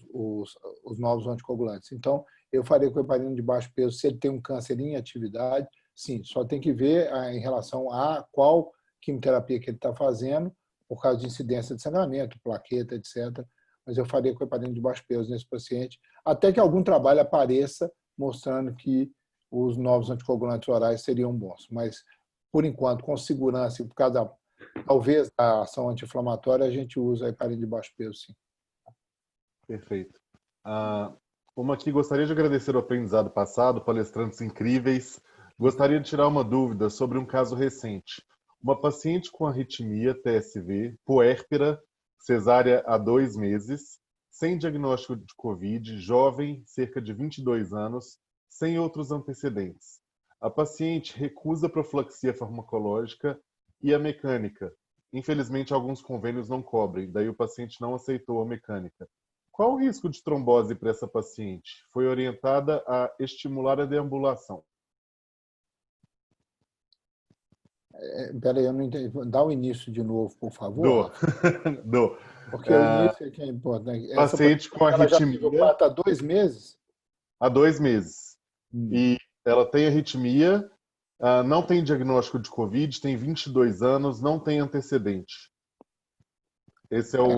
novos anticoagulantes. Então, eu faria com heparina de baixo peso se ele tem um câncer em atividade. Sim, só tem que ver em relação a qual quimioterapia que ele está fazendo, por causa de incidência de sangramento, plaqueta, etc. Mas eu faria com heparina de baixo peso nesse paciente, até que algum trabalho apareça mostrando que os novos anticoagulantes orais seriam bons. Mas, por enquanto, com segurança, por causa, talvez, da ação anti-inflamatória, a gente usa a heparina de baixo peso, sim. Perfeito. Uma aqui, gostaria de agradecer o aprendizado passado, palestrantes incríveis. Gostaria de tirar uma dúvida sobre um caso recente. Uma paciente com arritmia, TSV, puérpera, cesárea há 2 meses, sem diagnóstico de COVID, jovem, cerca de 22 anos, sem outros antecedentes. A paciente recusa a profilaxia farmacológica e a mecânica. Infelizmente, alguns convênios não cobrem, daí o paciente não aceitou a mecânica. Qual o risco de trombose para essa paciente? Foi orientada a estimular a deambulação. Peraí, eu não entendi. Dá o início de novo, por favor. Dou. Porque o início é que é importante. Paciente com arritmia. Ela já fez o parto há 2 meses? Há 2 meses. E ela tem arritmia, não tem diagnóstico de COVID, tem 22 anos, não tem antecedente. Esse é o...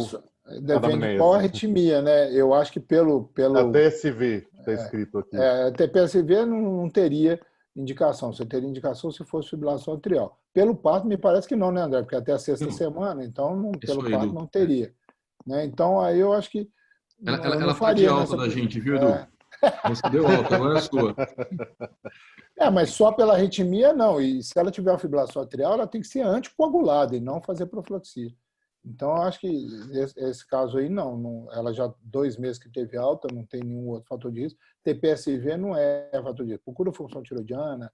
Depende de qual arritmia, né? Eu acho que pelo a TSV está escrito aqui. A TSV não teria indicação. Você teria indicação se fosse fibrilação atrial. Pelo parto, me parece que não, né, André? Porque até a sexta semana, então, pelo aí, parto, Edu. não teria. Né? Então, aí eu acho que eu não Ela tá de faria alta nessa... da gente, viu, Edu? Você deu alta, agora é sua. Mas só pela arritmia, não. E se ela tiver uma fibrilação atrial, ela tem que ser anticoagulada e não fazer profilaxia. Então, eu acho que esse caso aí, não. Ela já 2 meses que teve alta, não tem nenhum outro fator de risco. TPSV não é fator de risco. Procura função tiroidiana,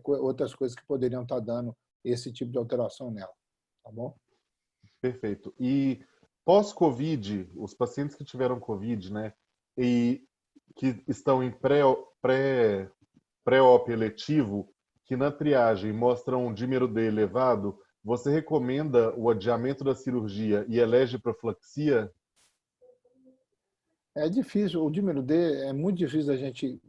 outras coisas que poderiam estar dando esse tipo de alteração nela. Tá bom? Perfeito. E pós-Covid, os pacientes que tiveram Covid, né, e que estão em pré-op eletivo, que na triagem mostram um dímero D elevado, você recomenda o adiamento da cirurgia e elege profilaxia? É difícil. O dímero D é muito difícil a gente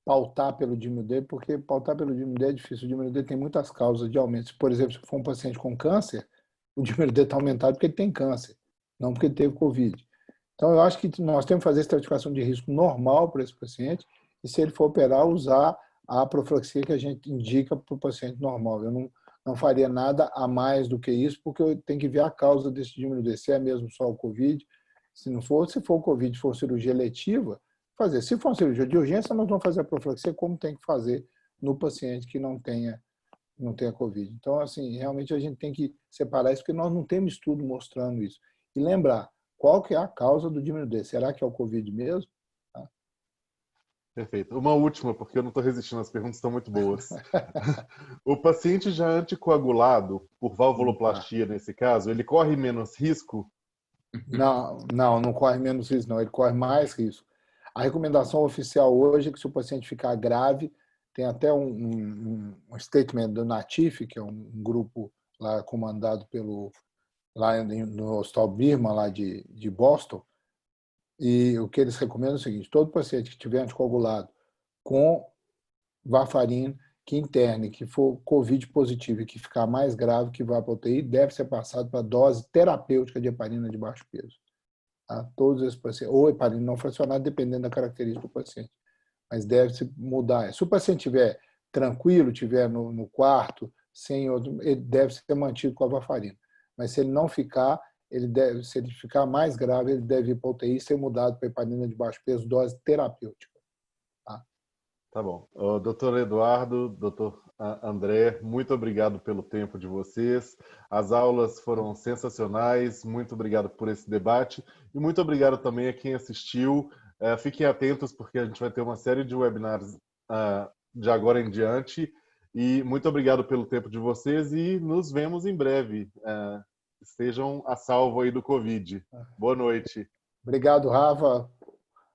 pautar pelo dímero D, porque pautar pelo dímero D é difícil. O dímero D tem muitas causas de aumento. Por exemplo, se for um paciente com câncer, o dímero D está aumentado porque ele tem câncer, não porque ele teve Covid. Então, eu acho que nós temos que fazer estratificação de risco normal para esse paciente e, se ele for operar, usar a profilaxia que a gente indica para o paciente normal. Eu não faria nada a mais do que isso, porque eu tenho que ver a causa desse dímero D, se é mesmo só o Covid. Se for o Covid, for cirurgia letiva, fazer. Se for uma cirurgia de urgência, nós vamos fazer a profilaxia como tem que fazer no paciente que não tenha Covid. Então, assim, realmente a gente tem que separar isso, porque nós não temos estudo mostrando isso. E lembrar, qual que é a causa do dímero D? Será que é o Covid mesmo? Perfeito. Uma última, porque eu não estou resistindo, as perguntas estão muito boas. O paciente já anticoagulado, por valvuloplastia nesse caso, ele corre menos risco? Não corre menos risco, não. Ele corre mais risco. A recomendação oficial hoje é que, se o paciente ficar grave, tem até um statement do NATIF, que é um grupo lá comandado lá no Hospital Birman, lá de Boston, e o que eles recomendam é o seguinte: todo paciente que estiver anticoagulado com varfarina, que interne, que for Covid positivo e que ficar mais grave, que vá para a UTI, deve ser passado para dose terapêutica de heparina de baixo peso. Tá? Todos esses pacientes, ou heparina não fracionada, dependendo da característica do paciente. Mas deve-se mudar. Se o paciente estiver tranquilo, estiver no quarto, sem outro, ele deve ser mantido com a varfarina. Mas se ele não ficar, se ele ficar mais grave, ele deve ir para a UTI e ser mudado para heparina de baixo peso, dose terapêutica. Tá bom. Doutor Eduardo, doutor André, muito obrigado pelo tempo de vocês. As aulas foram sensacionais. Muito obrigado por esse debate. E muito obrigado também a quem assistiu. Fiquem atentos, porque a gente vai ter uma série de webinars de agora em diante. E muito obrigado pelo tempo de vocês e nos vemos em breve. Estejam a salvo aí do Covid. Boa noite. Obrigado, Rafa.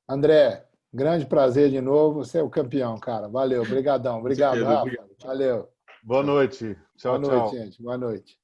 André, grande prazer de novo. Você é o campeão, cara. Valeu, obrigadão. Obrigado, Rafa. Valeu. Boa noite. Tchau, Boa noite, tchau. gente. Boa noite.